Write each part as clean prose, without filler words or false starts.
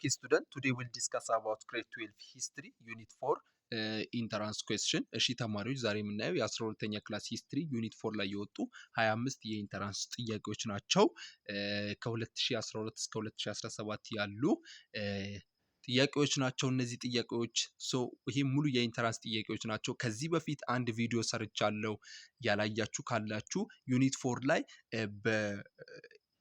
Okay, student, today we'll discuss about grade 12 history, unit 4, ኢንተራንስ ኩዌስችን። እሺ ተማሪዎች ዛሬ የምናየው የ12ኛ ክላስ ሂስትሪ ዩኒት 4 ላይ የወጡ 25 የኢንተራንስ ጥያቄዎች ናቸው። ከ2012 እስከ 2017 ያሉ ጥያቄዎች ናቸው እነዚህ ጥያቄዎች። ይሄ ሙሉ የኢንተራንስ ጥያቄዎች ናቸው። ከዚህ በፊት አንድ ቪዲዮ ሰርቻለሁ፣ ያላያችሁ ካላችሁ ዩኒት 4 ላይ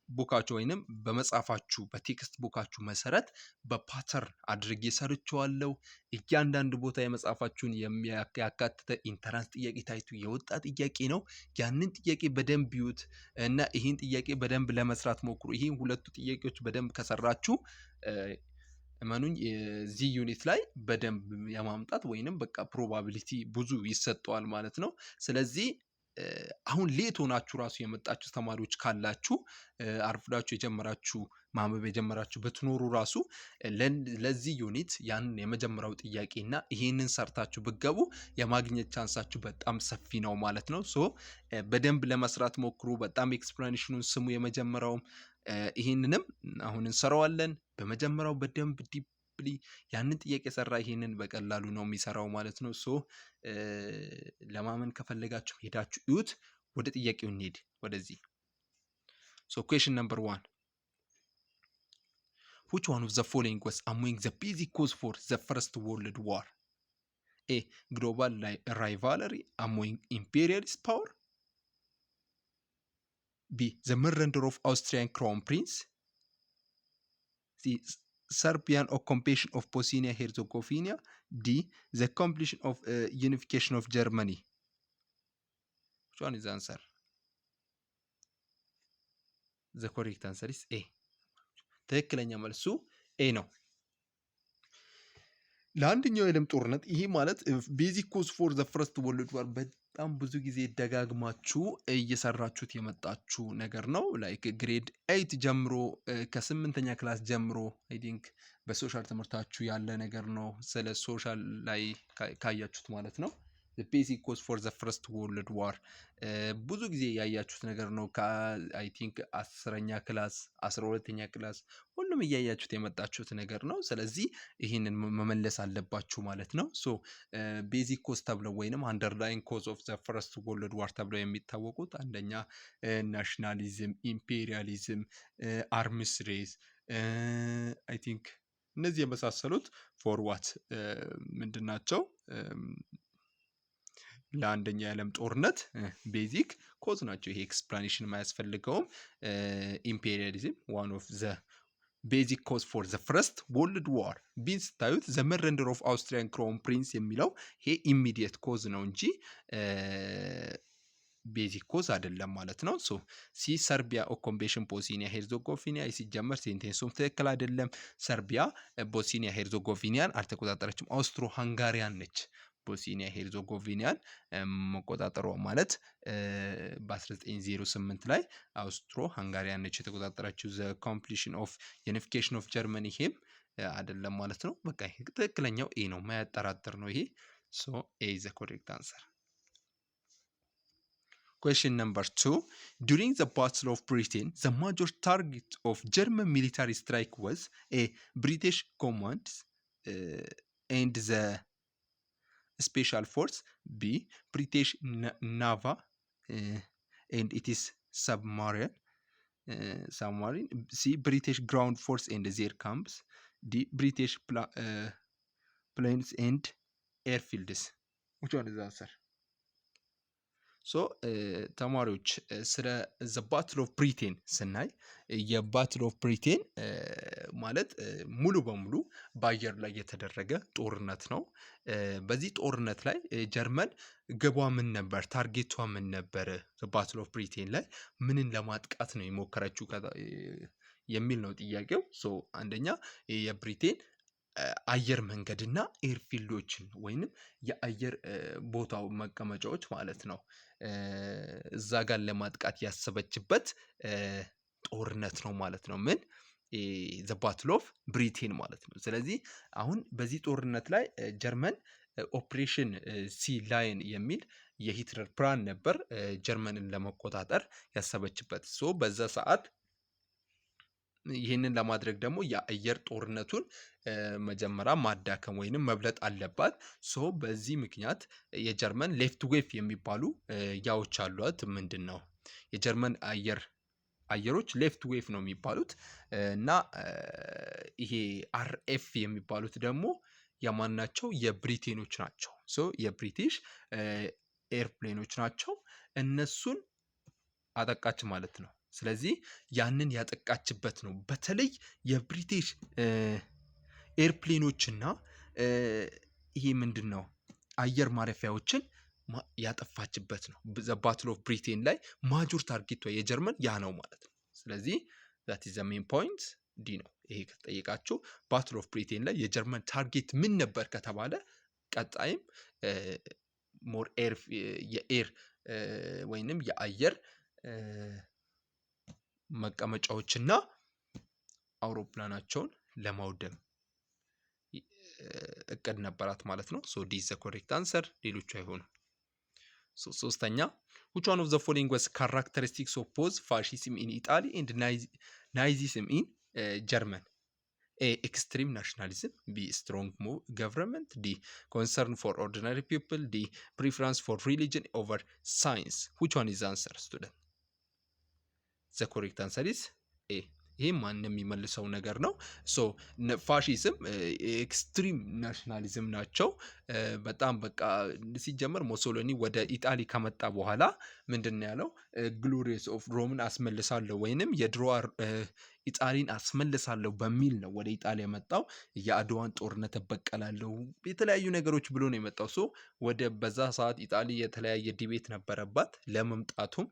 ቡካችሁ ወይንም በመጻፋችሁ በቴክስት ቡካችሁ መሰረት በፓተርን አድርጌ ሰርቻለሁ። እያንዳንዱ ቦታ የመጻፋችሁን የሚያካትተ ኢንተራንስ ጥያቄ ታይቱ የወጣ ጥያቄ ነው። ያንን ጥያቄ በደንብ ይዩት እና ይሄን ጥያቄ በደንብ ለመስራት ሞክሩ። ይሄን ሁለቱ ጥያቄዎች በደንብ ከሰራችሁ እመኑኝ እዚህ ዩኒት ላይ በደንብ የማምጣት ወይንም በቃ ፕሮባቢሊቲ ብዙ ይሰጠዋል ማለት ነው። ስለዚህ አሁን ሌት ሆናችሁ ራሱ የመጣችሁ ተማሪዎች ካላችሁ አርፍዳችሁ የጀመራችሁ ማንበብ የጀመራችሁ በትኖሩ ራሱ ለዚህ ዩኒት ያንን የመጀመሪያው ጥያቄና ይሄንን ሰርታችሁ ብትገቡ የማግኘት ቻንሳችሁ በጣም ሰፊ ነው ማለት ነው። በደንብ ለመስራት ሞክሩ። በጣም ኤክስፕላኔሽኑን ስሙ። የመጀመሪያውም ይሄንንም አሁን እንሰራዋለን። በመጀመሪያው በደንብ ዲፕሊ ያንን ጥያቄ ሰራ ይሄንን በቀላሉ ነው የሚሰራው ማለት ነው። ለማመን ከፈለጋችሁ ሄዳችሁ እዩት። ወደ ጥያቄው እንሂድ ወደዚህ። question number 1. Which one of the following was among the basic cause for the First World War? A. Global rivalry among imperialist power. B. The murder of Austrian crown prince. C. Serbian occupation of Bosnia-Herzegovina. D. The completion of unification of Germany. Which one is the answer? The correct answer is A. ትክክለኛ መልሱ ኤ ነው። ለአንደኛው የዓለም ጦርነት ይሄ ማለት ቤዚክ ኮዝ ፎር ዘ ፈርስት ወርልድ ዋር በጣም ብዙ ጊዜ ደጋግማችሁ እየሰራችሁት የመጣችሁ ነገር ነው። ላይክ ግሬድ 8 ጀምሮ ከ8ኛ ክላስ ጀምሮ አይ ቲንክ በሶሻል ትምህርታችሁ ያለ ነገር ነው። ስለ ሶሻል ላይ ካያችሁት ማለት ነው። the basic cause for the first world war ብዙ ጊዜ ያያችሁት ነገር ነው። አይ ቲንክ 10ኛ ክላስ 12ኛ ክላስ ሁሉም እያያችሁት የመጣችሁት ነገር ነው። ስለዚህ ይሄንን መመለስ አለባችሁ ማለት ነው። ቤዚክ ኮዝ ተብለው ወይንም አንደርላይን ኮዝ ኦፍ ዘ ፈርስት ወርልድ ዋር ተብለው የሚታወቁት አንደኛ ናሽናሊዝም፣ ኢምፔሪያሊዝም፣ አርምስ ሬስ አይ ቲንክ እነዚህ የመሳሰሉት ፎር ዋት ምንድናቸው? ለአንደኛ የዓለም ጦርነት ቤዚክ ኮዝ ናቸው። ይሄ ኤክስፕላኔሽን የማያስፈልገውም። ኢምፔሪያሊዝም ዋን ኦፍ ዘ ቤዚክ ኮዝ ፎር ዘ ፈርስት ወርልድ ዋር ቢን ስታዩት ዘ መረንደር ኦፍ አውስትሪያን ክራውን ፕሪንስ የሚለው ይሄ ኢሚዲየት ኮዝ ነው እንጂ ቤዚክ ኮዝ አይደለም ማለት ነው። ሲ ሰርቢያ ኦኩፔሽን ቦስኒያ ሄርዞጎቪና ሲጀመር ሴንቴንሱም ትክክል አይደለም። ሰርቢያ ቦስኒያ ሄርዞጎቪናን አልተቆጣጠረችም። አውስትሮ ሃንጋሪያን ነች ቦስኒያ ሄርዞጎቪናን መቆጣጠሯ ማለት በ1908 ላይ አውስትሮ ሃንጋሪያን ነች የተቆጣጠረችው። ዘ ኮምፕሊሽን ኦፍ ዩኒፊኬሽን ኦፍ ጀርመኒ ይሄም አይደለም ማለት ነው። በቃ ትክክለኛው ኤ ነው፣ ማያጠራጥር ነው ይሄ። ኤ is the correct answer. Question number 2. During the Battle of Britain, the major target of German military strike was A. British commands and the special force. B. British Navy and it is submarine. C. British ground force and their camps. D. British planes and airfields. Which one is the answer? ተማሪዎች ስለ ዘ ባትል ኦፍ ብሪቴን ስናይ የባትል ኦፍ ብሪቴን ማለት ሙሉ በሙሉ በአየር ላይ የተደረገ ጦርነት ነው። በዚህ ጦርነት ላይ ጀርመን ግቧ ምን ነበር? ታርጌቷ ምን ነበር? ዘ ባትል ኦፍ ብሪቴን ላይ ምንን ለማጥቃት ነው የሞከረችው የሚል ነው ጥያቄው። አንደኛ የብሪቴን አየር መንገድና ኤርፊልዶችን ወይንም የአየር ቦታው መቀመጫዎች ማለት ነው እዛ ጋር ለማጥቃት ያሰበችበት ጦርነት ነው ማለት ነው። ምን ዘ ባትል ኦፍ ብሪቴን ማለት ነው። ስለዚህ አሁን በዚህ ጦርነት ላይ ጀርመን ኦፕሬሽን ሲ ላይን የሚል የሂትለር ፕላን ነበር ጀርመንን ለመቆጣጠር ያሰበችበት። በዛ ሰዓት ይህንን ለማድረግ ደግሞ የአየር ጦርነቱን መጀመሪያ ማዳከም ወይንም መብለጥ አለባት። ሶ በዚህ ምክንያት የጀርመን ሌፍት ዌቭ የሚባሉ ያዎች አሏት። ምንድን ነው የጀርመን አየሮች ሌፍት ዌቭ ነው የሚባሉት እና ይሄ አርኤፍ የሚባሉት ደግሞ የማን ናቸው? የብሪቴኖች ናቸው። ሶ የብሪቲሽ ኤርፕሌኖች ናቸው። እነሱን አጠቃች ማለት ነው። ስለዚህ ያንን ያጠቃችበት ነው። በተለይ የብሪቲሽ ኤርፕሌኖችና ይሄ ምንድን ነው አየር ማረፊያዎችን ያጠፋችበት ነው። ዘ ባትል ኦፍ ብሪቴን ላይ ማጆር ታርጌቷ የጀርመን ያ ነው ማለት ነው። ስለዚህ ዛት ኢዝ ዘ ሜን ፖይንት ዲ ነው። ይሄ ከተጠየቃችሁ ባትል ኦፍ ብሪቴን ላይ የጀርመን ታርጌት ምን ነበር ከተባለ ቀጣይም ሞር የኤር ወይንም የአየር መቀመጫዎችና አውሮፕላናቸውን ለማውደም እቅድ ነበራት ማለት ነው። ሶ ዲ ኢዝ ዘ ኮሬክት አንሰር፣ ሌሎቹ አይሆኑም። ሶስተኛ which one of the following was characteristics of both fascism in Italy and Nazism in German? A. Extreme nationalism. B. Strong government. D. Concern for ordinary people. D. Preference for religion over science. Which one is the answer, student? The correct answer is A. ይሄ ማንም የሚመልሰው ነገር ነው። ሶ ፋሺዝም ኤክስትሪም ናሽናሊዝም ናቸው። በጣም በቃ ሲጀመር ሞሶሎኒ ወደ ኢጣሊ ከመጣ በኋላ ምንድን ነው ያለው? ግሎሪየስ ኦፍ ሮምን አስመልሳለሁ ወይንም የድሮ ኢጣሊን አስመልሳለሁ በሚል ነው ወደ ኢጣሊያ የመጣው። የአድዋን ጦርነት እበቀላለሁ የተለያዩ ነገሮች ብሎ ነው የመጣው። ሶ ወደ በዛ ሰዓት ኢጣሊ የተለያየ ዲቤት ነበረባት። ለመምጣቱም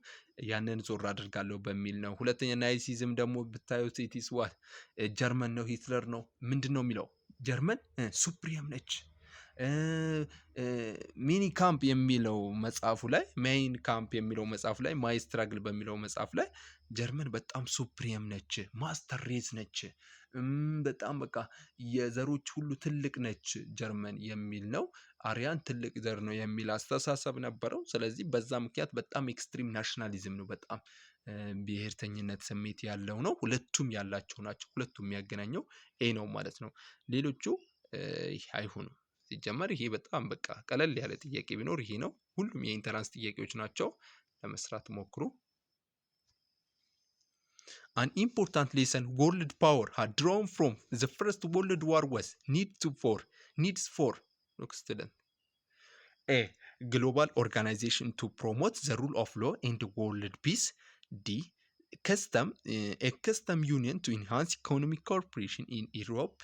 ያንን ዞር አድርጋለሁ በሚል ነው። ሁለተኛ ናይሲዝም ደግሞ ብታዩት ኢቲስ ዋት ጀርመን ነው ሂትለር ነው ምንድን ነው የሚለው ጀርመን ሱፕሪየም ነች። ሚኒ ካምፕ የሚለው መጽሐፉ ላይ ሜይን ካምፕ የሚለው መጽሐፍ ላይ ማይ ስትራግል በሚለው መጽሐፍ ላይ ጀርመን በጣም ሱፕሪየም ነች፣ ማስተር ሬስ ነች፣ በጣም በቃ የዘሮች ሁሉ ትልቅ ነች ጀርመን የሚል ነው። አሪያን ትልቅ ዘር ነው የሚል አስተሳሰብ ነበረው። ስለዚህ በዛ ምክንያት በጣም ኤክስትሪም ናሽናሊዝም ነው፣ በጣም ብሔርተኝነት ስሜት ያለው ነው። ሁለቱም ያላቸው ናቸው። ሁለቱም የሚያገናኘው ኤ ነው ማለት ነው። ሌሎቹ አይሆኑም። ሲጀመር ይሄ በጣም በቃ ቀለል ያለ ጥያቄ ቢኖር ይሄ ነው። ሁሉም የኢንተራንስ ጥያቄዎች ናቸው። ለመስራት ሞክሩ። An important lesson world power had drawn from the First World War was needs for look student A. Global organization to promote the rule of law and world peace. D. A custom union to enhance economic cooperation in Europe.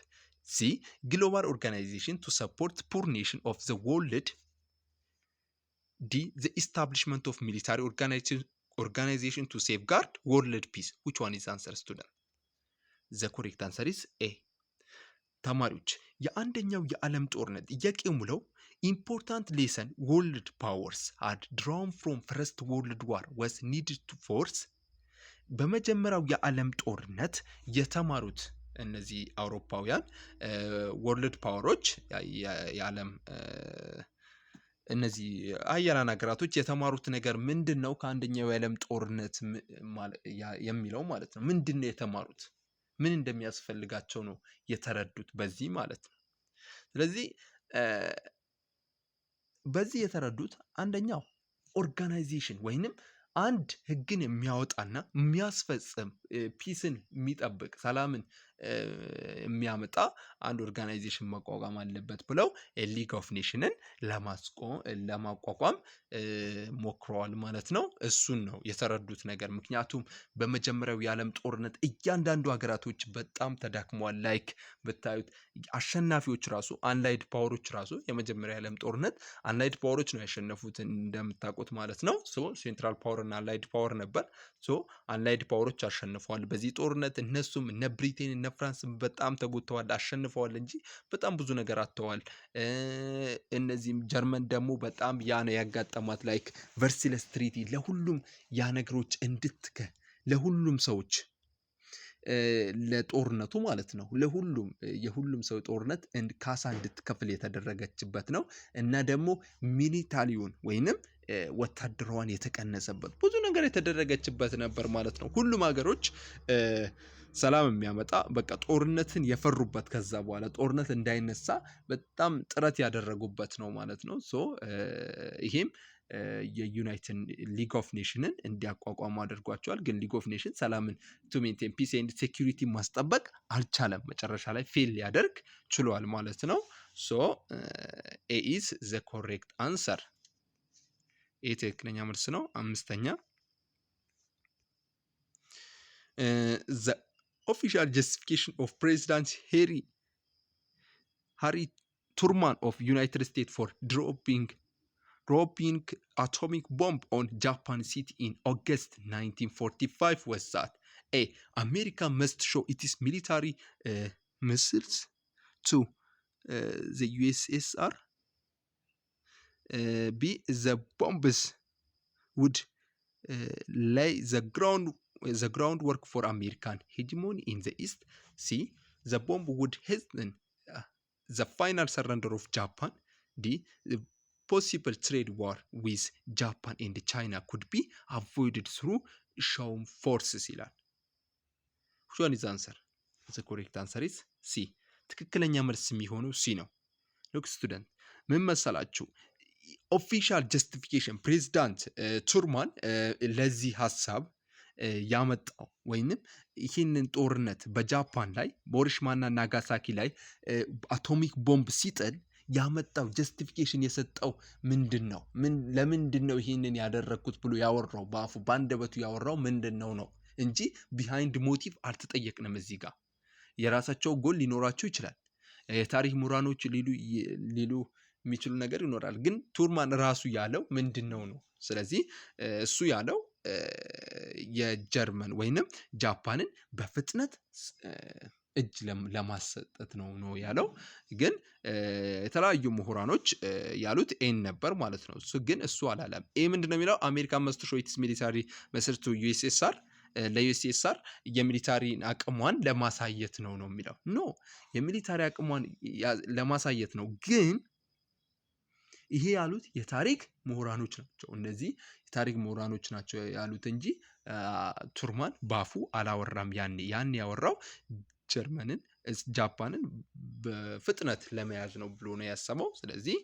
C. Global organization to support poor nation of the world. D. The establishment of military organization to safeguard world peace. Which one is answer, student? The correct answer is A. ተማሪዎች የአንደኛው የዓለም ጦርነት ጥያቄው ሙለው important lesson world powers had drawn from First World War was needed to force በመጀመሪያው የዓለም ጦርነት የተማሩት እነዚህ አውሮፓውያን ወርልድ ፓወሮች የዓለም እነዚህ አያላን ሀገራቶች የተማሩት ነገር ምንድን ነው? ከአንደኛው የዓለም ጦርነት የሚለው ማለት ነው። ምንድን ነው የተማሩት? ምን እንደሚያስፈልጋቸው ነው የተረዱት በዚህ ማለት ነው። ስለዚህ በዚህ የተረዱት አንደኛው ኦርጋናይዜሽን ወይንም አንድ ህግን የሚያወጣና የሚያስፈጽም ፒስን የሚጠብቅ ሰላምን የሚያመጣ አንድ ኦርጋናይዜሽን መቋቋም አለበት ብለው ሊግ ኦፍ ኔሽንን ለማቋቋም ሞክረዋል ማለት ነው። እሱን ነው የተረዱት ነገር። ምክንያቱም በመጀመሪያው የዓለም ጦርነት እያንዳንዱ ሀገራቶች በጣም ተዳክመዋል። ላይክ ብታዩት አሸናፊዎች ራሱ አንላይድ ፓወሮች ራሱ የመጀመሪያው የዓለም ጦርነት አንላይድ ፓወሮች ነው ያሸነፉት እንደምታውቁት ማለት ነው። ሴንትራል ፓወር እና አንላይድ ፓወር ነበር። አንላይድ ፓወሮች አሸንፈዋል በዚህ ጦርነት። እነሱም እነ ብሪቴን እነ ፍራንስ በጣም ተጎድተዋል፣ አሸንፈዋል እንጂ በጣም ብዙ ነገር አጥተዋል። እነዚህም ጀርመን ደግሞ በጣም ያ ነው ያጋጠማት ላይክ ቨርሲለስ ትሪቲ ለሁሉም ያ ነገሮች ለሁሉም ሰዎች ለጦርነቱ ማለት ነው ለሁሉም የሁሉም ሰው ጦርነት ካሳ እንድትከፍል የተደረገችበት ነው። እና ደግሞ ሚሊታሪውን ወይንም ወታደሯን የተቀነሰበት ብዙ ነገር የተደረገችበት ነበር ማለት ነው። ሁሉም ሀገሮች ሰላም የሚያመጣ በቃ ጦርነትን የፈሩበት ከዛ በኋላ ጦርነት እንዳይነሳ በጣም ጥረት ያደረጉበት ነው ማለት ነው። ሶ ይሄም የዩናይትድ ሊግ ኦፍ ኔሽንን እንዲያቋቋሙ አድርጓቸዋል። ግን ሊግ ኦፍ ኔሽን ሰላምን ቱ ሜንቴን ፒስ ኤንድ ሴኪሪቲ ማስጠበቅ አልቻለም። መጨረሻ ላይ ፌል ሊያደርግ ችሏል ማለት ነው። ሶ ኤ ኢዝ ዘ ኮሬክት አንሰር። ይህ ትክክለኛ መልስ ነው። አምስተኛ the official justification of President Harry Truman of United States for dropping atomic bomb on Japan city in August 1945 was that A. America must show its military missiles to the USSR. B. The bombs would lay the groundwork for American hegemony in the East. C. The bomb would hasten the final surrender of Japan. D. The possible trade war with Japan and China could be avoided through shown forces ይላል። which one is the answer? The correct answer is C. ትክክለኛ መልስ የሚሆነው C ነው። look student ምን መሰላችሁ? ኦፊሻል ጀስቲፊኬሽን ፕሬዚዳንት ቱርማን ለዚህ ሀሳብ ያመጣው ወይንም ይህንን ጦርነት በጃፓን ላይ በሂሮሺማና ናጋሳኪ ላይ አቶሚክ ቦምብ ሲጥል ያመጣው ጀስቲፊኬሽን የሰጠው ምንድን ነው? ለምንድን ነው ይህንን ያደረግኩት ብሎ ያወራው በአፉ በአንደበቱ ያወራው ምንድን ነው እንጂ ቢሃይንድ ሞቲቭ አልተጠየቅንም። እዚህ ጋር የራሳቸው ጎል ሊኖራቸው ይችላል። የታሪክ ምሁራኖች ሊሉ የሚችሉ ነገር ይኖራል። ግን ቱርማን ራሱ ያለው ምንድን ነው? ስለዚህ እሱ ያለው የጀርመን ወይንም ጃፓንን በፍጥነት እጅ ለማሰጠት ነው ያለው። ግን የተለያዩ ምሁራኖች ያሉት ኤን ነበር ማለት ነው። እሱ አላለም። ኤ ምንድን ነው የሚለው? አሜሪካን መስት ሾው ኢትስ ሚሊታሪ መስርቱ ዩኤስኤስአር ለዩኤስኤስአር የሚሊታሪ አቅሟን ለማሳየት ነው የሚለው። ኖ የሚሊታሪ አቅሟን ለማሳየት ነው። ግን ይሄ ያሉት የታሪክ ምሁራኖች ናቸው። እነዚህ የታሪክ ምሁራኖች ናቸው ያሉት እንጂ ቱርማን ባፉ አላወራም። ያን ያወራው ጃፓንን በፍጥነት ለመያዝ ነው ብሎ ነው ያሰበው። ስለዚህ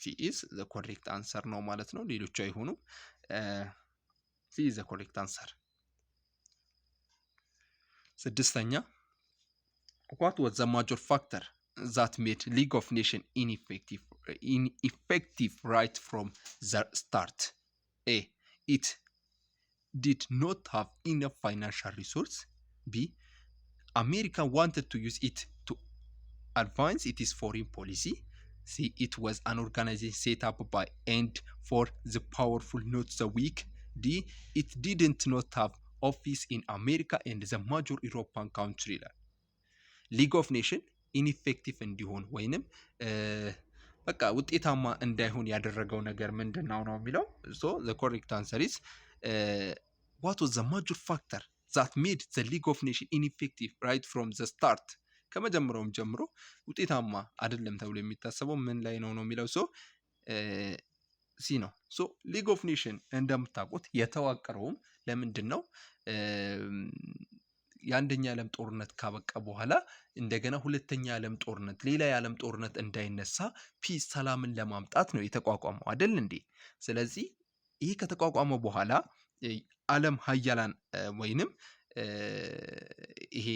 ሲ ኢዝ ዘ ኮሬክት አንሰር ነው ማለት ነው። ሌሎቹ አይሆኑ። ሲ ኢዝ ዘ ኮሬክት አንሰር። ስድስተኛ what was the major factor that made League of Nations ineffective right from the start? A. It did not have enough financial resource. B. America wanted to use it to advance its foreign policy. C. It was an organization set up by and for the powerful, not the weak. D. It didn't not have office in America and the major European country. ሊግ ኦፍ ኔሽን ኢንኢፌክቲቭ እንዲሆን ወይንም በቃ ውጤታማ እንዳይሆን ያደረገው ነገር ምንድን ነው የሚለው። ሶ ዘ ኮሬክት አንሰር ኢዝ what was the major factor that made the League of Nations ineffective right from the start? ከመጀመሪያውም ጀምሮ ውጤታማ አይደለም ተብሎ የሚታሰበው ምን ላይ ነው የሚለው። ሶ ሲ ነው። ሶ ሊግ ኦፍ ኔሽን እንደምታውቁት የተዋቀረውም ለምንድን ነው? የአንደኛ ዓለም ጦርነት ካበቃ በኋላ እንደገና ሁለተኛ ዓለም ጦርነት ሌላ የዓለም ጦርነት እንዳይነሳ ፒስ ሰላምን ለማምጣት ነው የተቋቋመው አይደል እንዴ? ስለዚህ ይህ ከተቋቋመ በኋላ ዓለም ሀያላን ወይንም ይሄ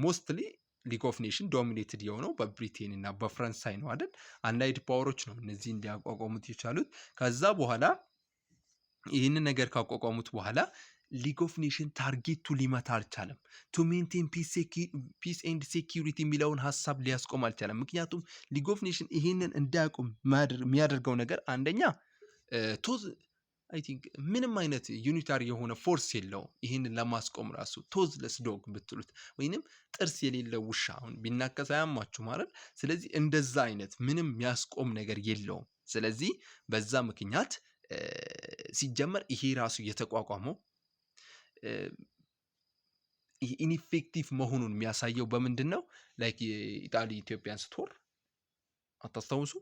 ሞስትሊ ሊግ ኦፍ ኔሽን ዶሚኔትድ የሆነው በብሪቴን እና በፈረንሳይ ነው አይደል? አንላይድ ፓወሮች ነው እነዚህ እንዲያቋቋሙት የቻሉት። ከዛ በኋላ ይህንን ነገር ካቋቋሙት በኋላ ሊግ ኦፍ ኔሽን ታርጌቱ ሊመታ አልቻለም። ቱ ሜንቴን ፒስ ኤንድ ሴኪሪቲ የሚለውን ሀሳብ ሊያስቆም አልቻለም። ምክንያቱም ሊግ ኦፍ ኔሽን ይህንን እንዳያቆም የሚያደርገው ነገር አንደኛ ቶዝ አይ ቲንክ ምንም አይነት ዩኒታሪ የሆነ ፎርስ የለውም። ይህንን ለማስቆም ራሱ ቶዝለስ ዶግ ብትሉት ወይንም ጥርስ የሌለው ውሻ አሁን ቢናከስ አያማችሁ ማለት። ስለዚህ እንደዛ አይነት ምንም የሚያስቆም ነገር የለውም። ስለዚህ በዛ ምክንያት ሲጀመር ይሄ ራሱ የተቋቋመው ኢንኢፌክቲቭ መሆኑን የሚያሳየው በምንድን ነው? ላይክ ኢጣሊ ኢትዮጵያን ስትወር አታስታውሱ?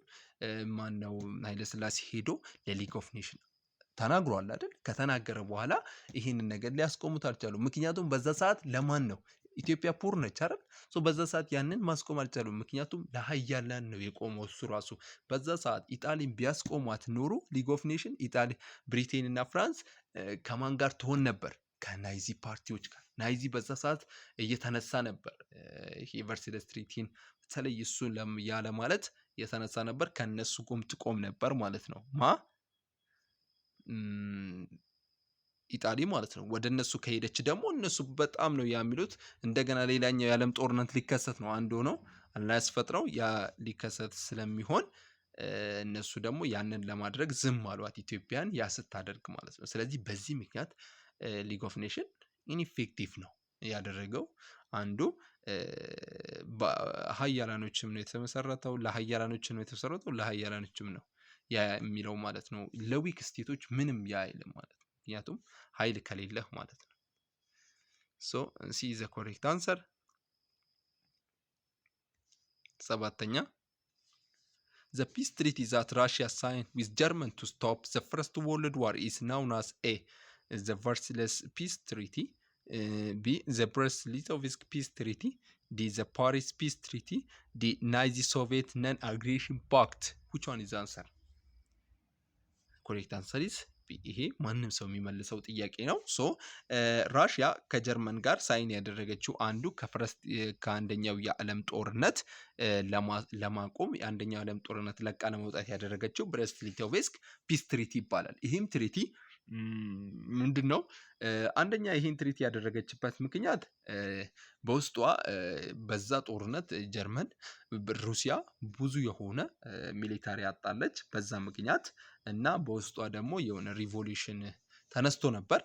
ማነው ኃይለስላሴ ሄዶ ለሊግ ኦፍ ኔሽን ተናግሯል አይደል? ከተናገረ በኋላ ይሄንን ነገር ሊያስቆሙት አልቻሉም። ምክንያቱም በዛ ሰዓት ለማን ነው ኢትዮጵያ ፑር ነች አይደል? በዛ ሰዓት ያንን ማስቆም አልቻሉም። ምክንያቱም ለሀያላን ነው የቆመው እሱ ራሱ። በዛ ሰዓት ኢጣሊን ቢያስቆሟት ኖሮ ሊግ ኦፍ ኔሽን ኢጣሊ፣ ብሪቴን እና ፍራንስ ከማን ጋር ትሆን ነበር? ከናይዚ ፓርቲዎች ጋር። ናይዚ በዛ ሰዓት እየተነሳ ነበር። ይሄ ቨርሳይለስ ትሪቲን በተለይ እሱን ያለ ማለት የተነሳ ነበር። ከነሱ ጎን ትቆም ነበር ማለት ነው። ኢጣሊ ማለት ነው። ወደ እነሱ ከሄደች ደግሞ እነሱ በጣም ነው የሚሉት። እንደገና ሌላኛው የዓለም ጦርነት ሊከሰት ነው። አንዱ ነው አላያስፈጥረው ያ ሊከሰት ስለሚሆን እነሱ ደግሞ ያንን ለማድረግ ዝም አሏት ኢትዮጵያን ያ ስታደርግ ማለት ነው። ስለዚህ በዚህ ምክንያት ሊግ ኦፍ ኔሽን ኢንኢፌክቲቭ ነው ያደረገው። አንዱ በሀያላኖችም ነው የተመሰረተው፣ ለሀያላኖችም ነው የተመሰረተው፣ ለሀያላኖችም ነው ያ የሚለው ማለት ነው። ለዊክ ስቴቶች ምንም ያ አይልም ማለት ነው። ምክንያቱም ኃይል ከሌለህ ማለት ነው። ሶ ሲ ኢዝ ዘ ኮሬክት አንሰር። ሰባተኛ The peace treaty that Russia signed with Germany to stop the First World War is known as A. The Versailles Peace Treaty, B. The Brest-Litovsk Peace Treaty, D. The Paris Peace Treaty, D. Nazi-Soviet Non-Aggression Pact. Which one is the answer? Correct answer is B. ይሄ ማንም ሰው የሚመልሰው ጥያቄ ነው። ሶ ራሽያ ከጀርመን ጋር ሳይን ያደረገችው አንዱ ከአንደኛው የዓለም ጦርነት ለማቆም የአንደኛው የዓለም ጦርነት ለቃ ለመውጣት ያደረገችው ብሬስት ሊቶቭስክ ፒስ ትሪቲ ይባላል። ይህም ትሪቲ ምንድን ነው? አንደኛ ይህን ትሪቲ ያደረገችበት ምክንያት በውስጧ በዛ ጦርነት ጀርመን ሩሲያ ብዙ የሆነ ሚሊታሪ አጣለች በዛ ምክንያት እና በውስጧ ደግሞ የሆነ ሪቮሉሽን ተነስቶ ነበር።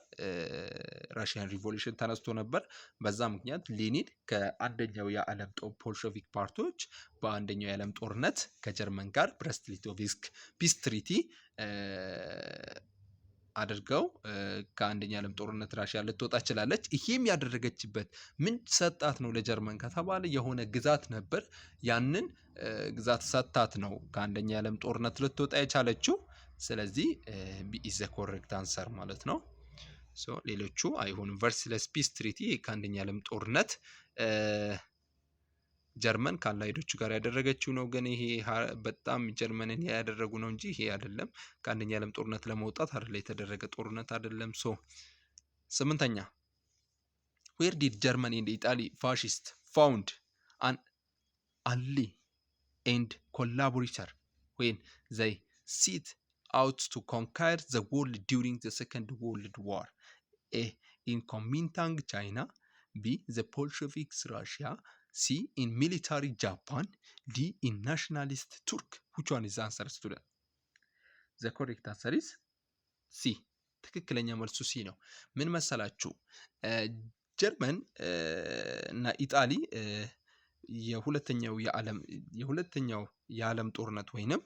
ራሽያን ሪቮሉሽን ተነስቶ ነበር። በዛ ምክንያት ሌኒን ከአንደኛው የዓለም ቦልሸቪክ ፓርቲዎች በአንደኛው የዓለም ጦርነት ከጀርመን ጋር ብሬስት ሊቶቭስክ ፒስ ትሪቲ አድርገው ከአንደኛ ዓለም ጦርነት ራሽያ ልትወጣ ችላለች። ይሄም ያደረገችበት ምን ሰጣት ነው ለጀርመን ከተባለ የሆነ ግዛት ነበር። ያንን ግዛት ሰጣት ነው ከአንደኛ ዓለም ጦርነት ልትወጣ የቻለችው። ስለዚህ ቢ ኢዝ ዘ ኮሬክት አንሰር ማለት ነው። ሶ ሌሎቹ አይሆንም። ቨርሳይለስ ፒስ ትሪቲ ከአንደኛ ዓለም ጦርነት ጀርመን ከአላይዶቹ ጋር ያደረገችው ነው። ግን ይሄ በጣም ጀርመንን ያደረጉ ነው እንጂ ይሄ አይደለም። ከአንደኛ ዓለም ጦርነት ለመውጣት አይደለ የተደረገ ጦርነት አይደለም። ሶ ስምንተኛ where did Germany and Italy fascist found an ally and collaborator when they set out to conquer the world during the Second World War? A. in Kuomintang, China. B. the Bolsheviks, Russia. C. in military Japan. D. in nationalist Turk. Which one is the answer, student? The correct answer is C. ትክክለኛ መልሱ ሲ ነው። ምን መሰላችሁ? ጀርመን እና ኢጣሊ የሁለተኛው የዓለም ጦርነት ወይንም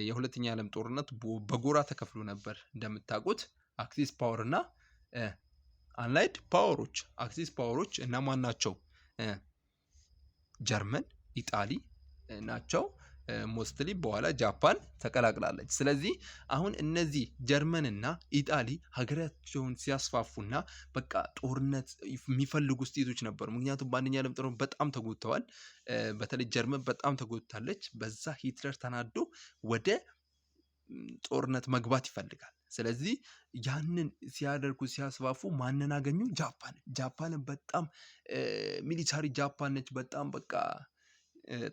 የሁለተኛው የዓለም ጦርነት በጎራ ተከፍሎ ነበር እንደምታውቁት። አክሲስ ፓወር እና አንላይድ ፓወሮች። አክሲስ ፓወሮች እና ማን ናቸው? ጀርመን፣ ኢጣሊ ናቸው። ሞስትሊ በኋላ ጃፓን ተቀላቅላለች። ስለዚህ አሁን እነዚህ ጀርመን እና ኢጣሊ ሀገራቸውን ሲያስፋፉና በቃ ጦርነት የሚፈልጉ ስቴቶች ነበሩ። ምክንያቱም በአንደኛ ዓለም ጦርነት በጣም ተጎድተዋል። በተለይ ጀርመን በጣም ተጎድታለች። በዛ ሂትለር ተናዶ ወደ ጦርነት መግባት ይፈልጋል። ስለዚህ ያንን ሲያደርጉ ሲያስፋፉ ማንን አገኙ? ጃፓንን በጣም ሚሊታሪ ጃፓን ነች። በጣም በቃ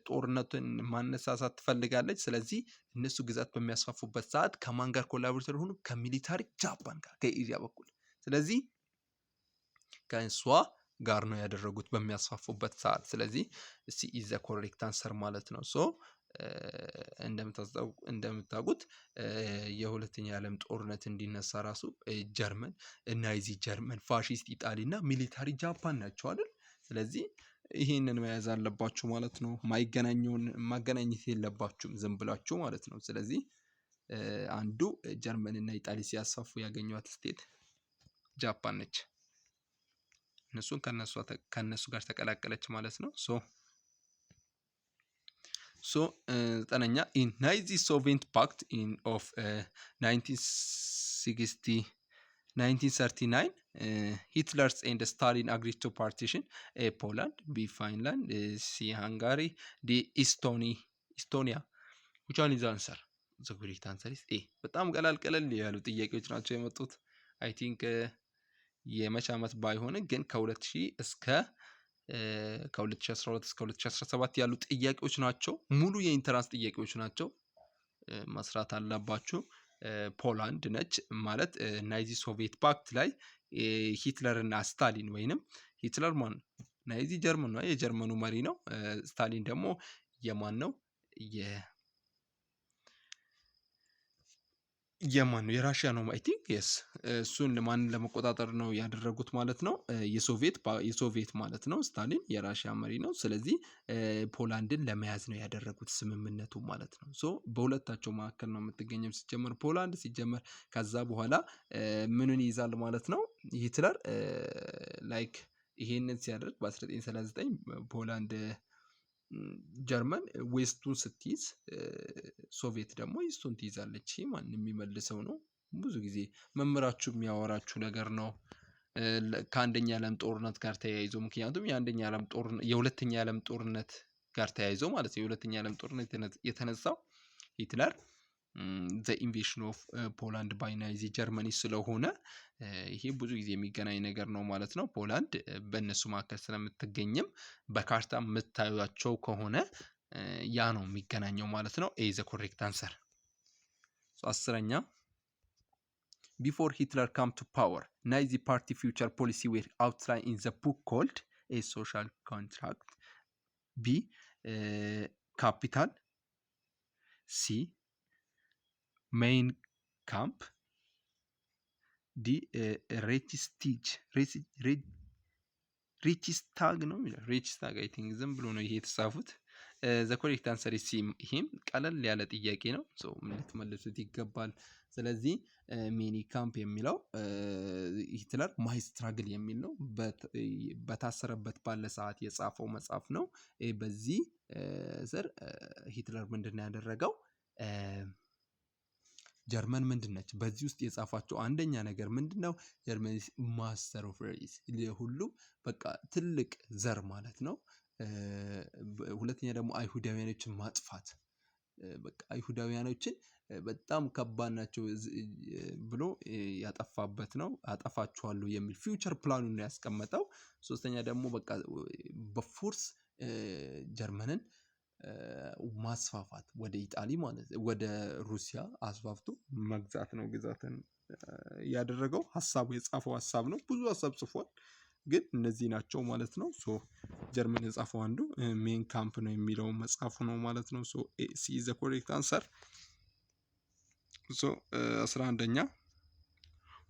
ጦርነቱን ማነሳሳት ትፈልጋለች። ስለዚህ እነሱ ግዛት በሚያስፋፉበት ሰዓት ከማን ጋር ኮላቦሬተር ሆኑ? ከሚሊታሪ ጃፓን ጋር ከኤዥያ በኩል። ስለዚህ ከእሷ ጋር ነው ያደረጉት በሚያስፋፉበት ሰዓት። ስለዚህ ሲ ኢዝ ዘ ኮሬክት አንሰር ማለት ነው። ሶ እንደምታውቁት የሁለተኛ ዓለም ጦርነት እንዲነሳ ራሱ ጀርመን እና ናዚ ጀርመን፣ ፋሺስት ኢጣሊ እና ሚሊታሪ ጃፓን ናቸው አይደል? ስለዚህ ይሄንን መያዝ አለባችሁ ማለት ነው። ማይገናኘውን ማገናኘት የለባችሁም ዝም ብላችሁ ማለት ነው። ስለዚህ አንዱ ጀርመን እና ኢጣሊ ሲያስፋፉ ያገኟት ስቴት ጃፓን ነች። እነሱን ከነሱ ጋር ተቀላቀለች ማለት ነው። ዘጠነኛ ኢን ናዚ ሶቪየት ፓክት ኦፍ 19 60 1939 Hitler's and Stalin agreed to partition Poland, B Finland, C Hungary, D Estonia. which one is the answer? The correct answer is A። በጣም ቀላል ያሉ ጥያቄዎች ናቸው የመጡት። አይ ቲንክ የመቼ ዓመት ባይሆን ግን ከ2000 እስከ ከ2012 እስከ 2017 ያሉ ጥያቄዎች ናቸው። ሙሉ የኢንተራንስ ጥያቄዎች ናቸው። መስራት አለባችሁ። ፖላንድ ነች ማለት ናዚ ሶቪየት ፓክት ላይ ሂትለር እና ስታሊን ወይንም ሂትለር ማን ናዚ ጀርመን ነው፣ የጀርመኑ መሪ ነው። ስታሊን ደግሞ የማን ነው? የማን ነው? የራሽያ ነው አይ ቲንክ የስ። እሱን ማንን ለመቆጣጠር ነው ያደረጉት ማለት ነው? የሶቪየት ማለት ነው። ስታሊን የራሽያ መሪ ነው። ስለዚህ ፖላንድን ለመያዝ ነው ያደረጉት ስምምነቱ ማለት ነው። ሶ በሁለታቸው መካከል ነው የምትገኘው ሲጀመር ፖላንድ ሲጀመር። ከዛ በኋላ ምንን ይይዛል ማለት ነው ሂትለር ላይክ ይሄንን ሲያደርግ በ1939 ፖላንድ ጀርመን ዌስቱን ስትይዝ ሶቪየት ደግሞ ኢስቱን ትይዛለች። ማን የሚመልሰው ነው? ብዙ ጊዜ መምህራችሁ የሚያወራችሁ ነገር ነው ከአንደኛ ዓለም ጦርነት ጋር ተያይዞ። ምክንያቱም የሁለተኛ ዓለም ጦርነት ጋር ተያይዞ ማለት ነው። የሁለተኛ ዓለም ጦርነት የተነሳው ሂትለር ዘ ኢንቬሽን ኦፍ ፖላንድ ባይ ናዚ ጀርመኒ ስለሆነ ይሄ ብዙ ጊዜ የሚገናኝ ነገር ነው ማለት ነው። ፖላንድ በእነሱ መካከል ስለምትገኝም በካርታ የምታዩቸው ከሆነ ያ ነው የሚገናኘው ማለት ነው። ኤ ዘ ኮሬክት አንሰር። አስረኛ ቢፎር ሂትለር ካም ቱ ፓወር ናዚ ፓርቲ ፊውቸር ፖሊሲ ዌር አውትላይን ኢን ዘ ቡክ ኮልድ ኤ ሶሻል ኮንትራክት፣ ቢ ካፒታል፣ ሲ ሜይን ካምፕ፣ ዲ ሬችስታግ ነው የሚለው። ሬችስታግ አይ ቲንክ ዝም ብሎ ነው ይሄ የተጻፉት። ዘ ኮሬክት አንሰር ሲ። ይሄም ቀለል ያለ ጥያቄ ነው። ልትመልሱት ይገባል። ስለዚህ ሜኒ ካምፕ የሚለው ሂትለር ማይ ስትራግል የሚል ነው። በታሰረበት ባለ ሰዓት የጻፈው መጽሐፍ ነው። በዚህ ስር ሂትለር ምንድን ያደረገው ጀርመን ምንድን ነች? በዚህ ውስጥ የጻፋቸው አንደኛ ነገር ምንድን ነው? ጀርመን ማስተር ኦፍ ሬስ፣ ሁሉም በቃ ትልቅ ዘር ማለት ነው። ሁለተኛ ደግሞ አይሁዳውያኖችን ማጥፋት፣ በቃ አይሁዳውያኖችን በጣም ከባድ ናቸው ብሎ ያጠፋበት ነው። አጠፋችኋለሁ የሚል ፊውቸር ፕላኑን ነው ያስቀመጠው። ሶስተኛ ደግሞ በቃ በፎርስ ጀርመንን ማስፋፋት ወደ ኢጣሊ ማለት ወደ ሩሲያ አስፋፍቶ መግዛት ነው። ግዛትን ያደረገው ሀሳቡ የጻፈው ሀሳብ ነው። ብዙ ሀሳብ ጽፏል፣ ግን እነዚህ ናቸው ማለት ነው። ሶ ጀርመን የጻፈው አንዱ ሜን ካምፕ ነው የሚለው መጽሐፉ ነው ማለት ነው። ሶ ሲ ኢዝ ዘ ኮሬክት አንሰር። ሶ 11ኛ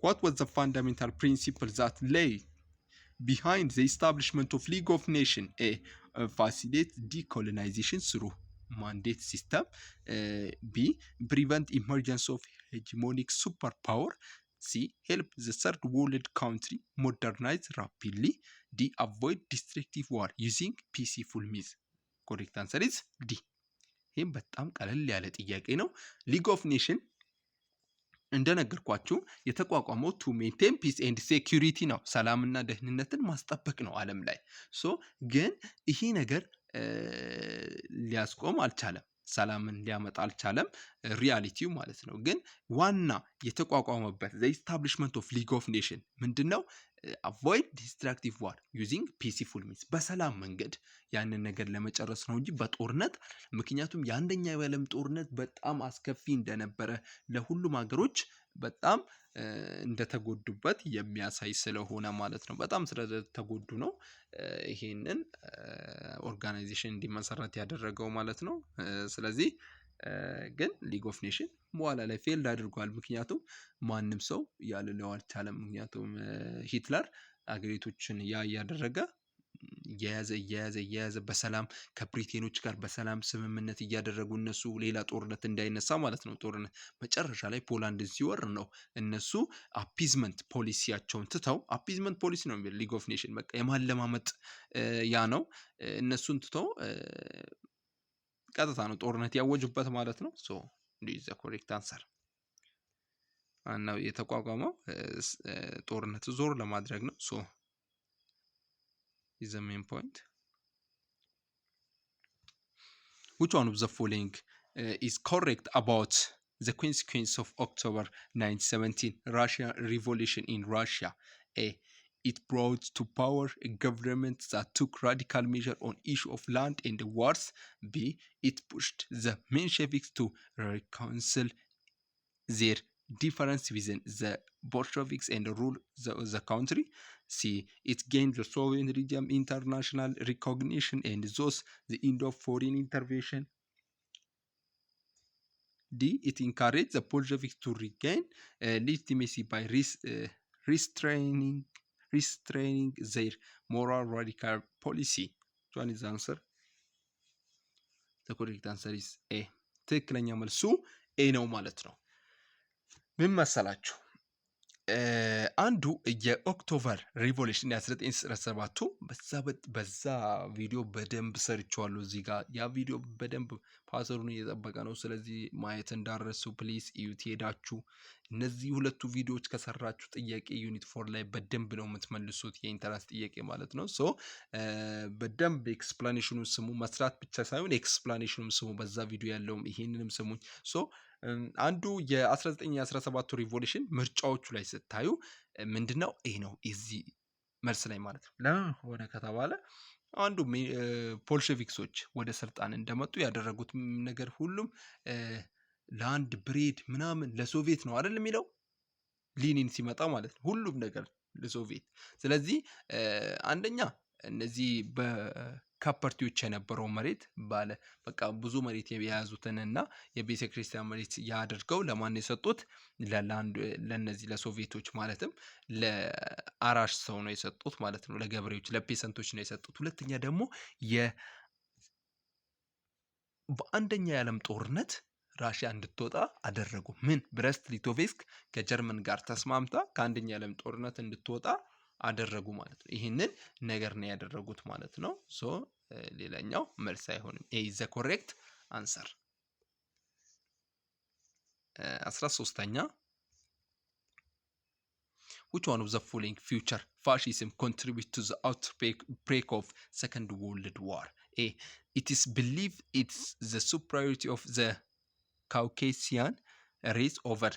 what was the fundamental principle that lay behind the establishment of League of Nations? A facilitate decolonization through mandate system, B prevent emergence of hegemonic superpower, C help the third world country modernize rapidly, D avoid destructive war using peaceful means. correct answer is D። ይህም በጣም ቀለል ያለ ጥያቄ ነው። ሊግ ኦፍ ኔሽን እንደነገርኳችሁ የተቋቋመው ቱ ሜንቴን ፒስ ኤንድ ሴኩሪቲ ነው። ሰላምና ደህንነትን ማስጠበቅ ነው ዓለም ላይ። ሶ ግን ይሄ ነገር ሊያስቆም አልቻለም፣ ሰላምን ሊያመጣ አልቻለም፣ ሪያሊቲው ማለት ነው። ግን ዋና የተቋቋመበት ዘ ኢስታብሊሽመንት ኦፍ ሊግ ኦፍ ኔሽን ምንድን ነው? አቮይድ ዲስትራክቲቭ ዋር ዩዚንግ ፒሲፉል ሚንስ፣ በሰላም መንገድ ያንን ነገር ለመጨረስ ነው እንጂ በጦርነት። ምክንያቱም የአንደኛው የዓለም ጦርነት በጣም አስከፊ እንደነበረ ለሁሉም ሀገሮች በጣም እንደተጎዱበት የሚያሳይ ስለሆነ ማለት ነው። በጣም ስለተጎዱ ነው ይሄንን ኦርጋናይዜሽን እንዲመሰረት ያደረገው ማለት ነው። ስለዚህ ግን ሊግ ኦፍ ኔሽን በኋላ ላይ ፌልድ አድርጓል። ምክንያቱም ማንም ሰው ያልለው አልቻለም። ምክንያቱም ሂትለር አገሪቶችን እያደረገ እየያዘ በሰላም ከብሪቴኖች ጋር በሰላም ስምምነት እያደረጉ እነሱ ሌላ ጦርነት እንዳይነሳ ማለት ነው። ጦርነት መጨረሻ ላይ ፖላንድን ሲወር ነው እነሱ አፒዝመንት ፖሊሲያቸውን ትተው፣ አፒዝመንት ፖሊሲ ነው የሚል ሊግ ኦፍ ኔሽን በቃ የማለማመጥ ያ ነው። እነሱን ትተው ቀጥታ ነው ጦርነት ያወጁበት ማለት ነው። ሶ ዲስ ዘ ኮሬክት አንሰር። እና የተቋቋመው ጦርነት ዞር ለማድረግ ነው። ሶ is the main point. Which one of the following is correct about the consequence of October 1917 Russian Revolution in Russia? A. It brought to power a government that took radical measures on issue of land and wars. B. It pushed the Mensheviks to reconcile their difference within the Bolsheviks and rule the country. C. It gained the Soviet region international recognition and thus the end of foreign intervention. D. It encouraged the Bolsheviks to regain legitimacy by restraining their moral radical policy. Which one is the answer? The correct answer is A. ትክክለኛ መልሱ ኤ ነው ማለት ነው። ምን መሰላችሁ? አንዱ የኦክቶበር ሪቮሉሽን የ1917ቱ በዛ ቪዲዮ በደንብ ሰርቼዋለሁ እዚህ ጋር። ያ ቪዲዮ በደንብ ፓተርኑን እየጠበቀ ነው። ስለዚህ ማየት እንዳረሱ ፕሊዝ እዩት ሄዳችሁ። እነዚህ ሁለቱ ቪዲዮዎች ከሰራችሁ ጥያቄ ዩኒት 4 ላይ በደንብ ነው የምትመልሱት፣ የኢንተራንስ ጥያቄ ማለት ነው። ሶ በደንብ ኤክስፕላኔሽኑን ስሙ። መስራት ብቻ ሳይሆን ኤክስፕላኔሽኑን ስሙ። በዛ ቪዲዮ ያለውም ይሄንንም ስሙኝ። ሶ አንዱ የ1917 ሪቮሉሽን ምርጫዎቹ ላይ ስታዩ ምንድነው? ይሄ ነው እዚህ መልስ ላይ ማለት ነው። ለምን ሆነ ከተባለ አንዱ ቦልሸቪክሶች ወደ ስልጣን እንደመጡ ያደረጉት ነገር ሁሉም ለአንድ ብሬድ ምናምን ለሶቪየት ነው አይደል የሚለው ሊኒን ሲመጣ ማለት ነው። ሁሉም ነገር ለሶቪየት። ስለዚህ አንደኛ እነዚህ በካፐርቲዎች የነበረው መሬት ባለ በቃ ብዙ መሬት የያዙትን እና የቤተ ክርስቲያን መሬት ያደርገው ለማን የሰጡት? ለነዚህ ለሶቪየቶች ማለትም ለአራሽ ሰው ነው የሰጡት ማለት ነው። ለገበሬዎች ለፔሰንቶች ነው የሰጡት። ሁለተኛ ደግሞ በአንደኛ የዓለም ጦርነት ራሽያ እንድትወጣ አደረጉ። ምን? ብረስት ሊቶቬስክ ከጀርመን ጋር ተስማምታ ከአንደኛ የዓለም ጦርነት እንድትወጣ አደረጉ ማለት ነው። ይህንን ነገር ነው ያደረጉት ማለት ነው። ሶ ሌላኛው መልስ አይሆንም። ኤ ኢዝ ዘ ኮሬክት አንሰር። 13ኛ which one of the following future fascism contribute to the outbreak of Second World War? A. It is believed it's the superiority of the Caucasian race over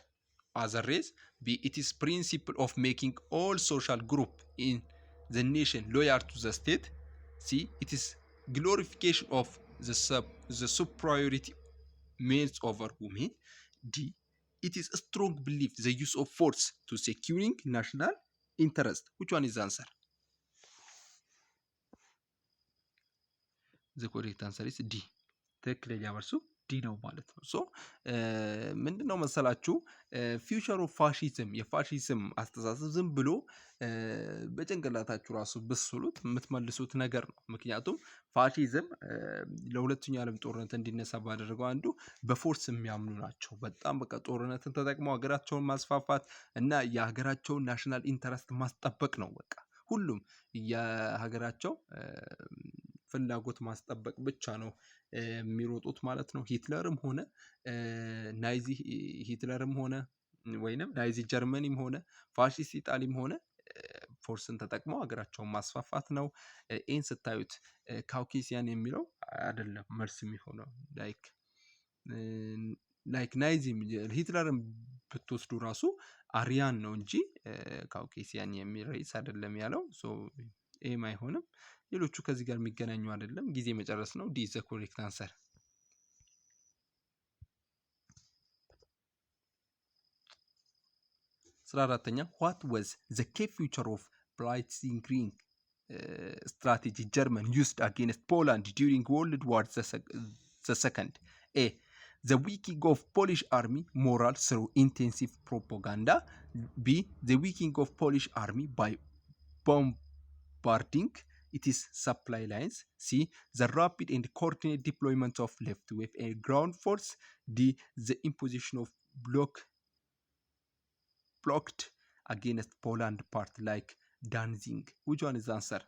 other race. B. It is principle of making all social group in the nation loyal to the state. C. It is glorification of the superiority males over women. D. It is a strong belief the use of force to securing national interest. Which one is the answer? The correct answer is D. ትክክለኛ መልሱ ዲ ነው ማለት ነው። ሶ ምንድነው መሰላችሁ ፊውቸር ኦፍ ፋሺዝም የፋሺዝም አስተሳሰብ ዝም ብሎ በጭንቅላታችሁ ራሱ ብስሉት የምትመልሱት ነገር ነው። ምክንያቱም ፋሺዝም ለሁለተኛው ዓለም ጦርነት እንዲነሳ ባደረገው አንዱ በፎርስ የሚያምኑ ናቸው። በጣም በቃ ጦርነትን ተጠቅመው ሀገራቸውን ማስፋፋት እና የሀገራቸውን ናሽናል ኢንተረስት ማስጠበቅ ነው። በቃ ሁሉም የሀገራቸው ፍላጎት ማስጠበቅ ብቻ ነው የሚሮጡት ማለት ነው። ሂትለርም ሆነ ናይዚ ሂትለርም ሆነ ወይንም ናይዚ ጀርመኒም ሆነ ፋሺስት ኢጣሊም ሆነ ፎርስን ተጠቅመው ሀገራቸውን ማስፋፋት ነው። ይህን ስታዩት ካውኬሲያን የሚለው አይደለም መልስ የሚሆነው። ላይክ ናይዚም ሂትለርም ብትወስዱ ራሱ አሪያን ነው እንጂ ካውኬሲያን የሚል ሬስ አይደለም ያለው። ሶ ይህም አይሆንም። ሌሎቹ ከዚህ ጋር የሚገናኙ አይደለም። ጊዜ መጨረስ ነው። ዲ ኢዝ ዘ ኮሬክት አንሰር። 14ኛ what was the key feature of Blitzkrieg strategy German used against Poland during World War II? A. The weakening of Polish army morale through intensive propaganda. B. The weakening of Polish army by bombarding its supply lines. C. The rapid and coordinated deployment of left wing and ground force. D. The imposition of blocked against Poland part like Danzig. Which one is the answer?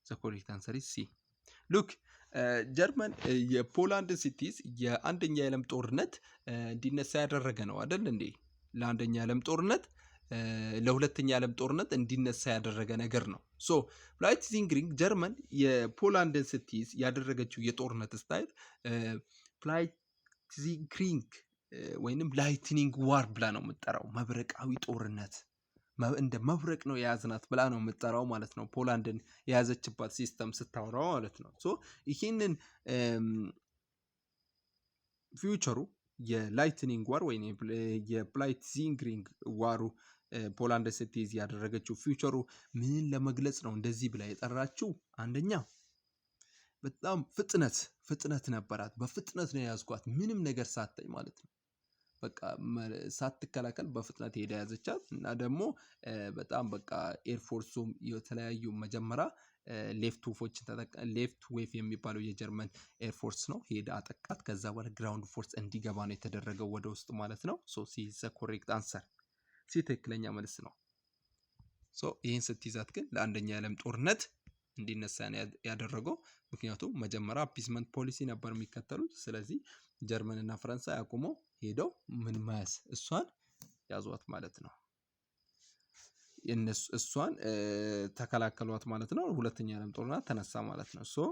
The correct answer is C. Look, ጀርመን የፖላንድ ሲቲዝ የአንደኛ የዓለም ጦርነት እንዲነሳ ያደረገ ነው አይደል እንዴ? ለአንደኛ የዓለም ጦርነት ለሁለተኛ የዓለም ጦርነት እንዲነሳ ያደረገ ነገር ነው። ሶ ፕላይትዚንግሪንግ ጀርመን የፖላንድን ስትይዝ ያደረገችው የጦርነት ስታይል ፕላይትዚንግሪንግ ወይንም ላይትኒንግ ዋር ብላ ነው የምጠራው። መብረቃዊ ጦርነት እንደ መብረቅ ነው የያዝናት ብላ ነው የምጠራው ማለት ነው። ፖላንድን የያዘችባት ሲስተም ስታወራው ማለት ነው። ሶ ይህንን ፊውቸሩ የላይትኒንግ ዋር ወይም የፕላይትዚንግሪንግ ዋሩ ፖላንድ ስትይዝ ያደረገችው ፊውቸሩ ምን ለመግለጽ ነው እንደዚህ ብላ የጠራችው? አንደኛ በጣም ፍጥነት ነበራት። በፍጥነት ነው የያዝኳት ምንም ነገር ሳታይ ማለት ነው። በቃ ሳትከላከል በፍጥነት ሄዳ ያዘቻት እና ደግሞ በጣም በቃ ኤርፎርሱም የተለያዩ መጀመሪያ ሌፍት ዌፍ የሚባለው የጀርመን ኤርፎርስ ነው ሄዳ አጠቃት። ከዛ በኋላ ግራውንድ ፎርስ እንዲገባ ነው የተደረገው ወደ ውስጥ ማለት ነው። ሶ ሲ ዘ ኮሬክት አንሰር፣ ሲ ትክክለኛ መልስ ነው። ሶ ይህን ስትይዛት ግን ለአንደኛ የዓለም ጦርነት እንዲነሳ ያደረገው ምክንያቱም መጀመሪያ አፒስመንት ፖሊሲ ነበር የሚከተሉት። ስለዚህ ጀርመን እና ፈረንሳይ አቁመው ሄደው ምን መያዝ እሷን ያዟት ማለት ነው። እሷን ተከላከሏት ማለት ነው። ሁለተኛ የዓለም ጦርነት ተነሳ ማለት ነው። ሶ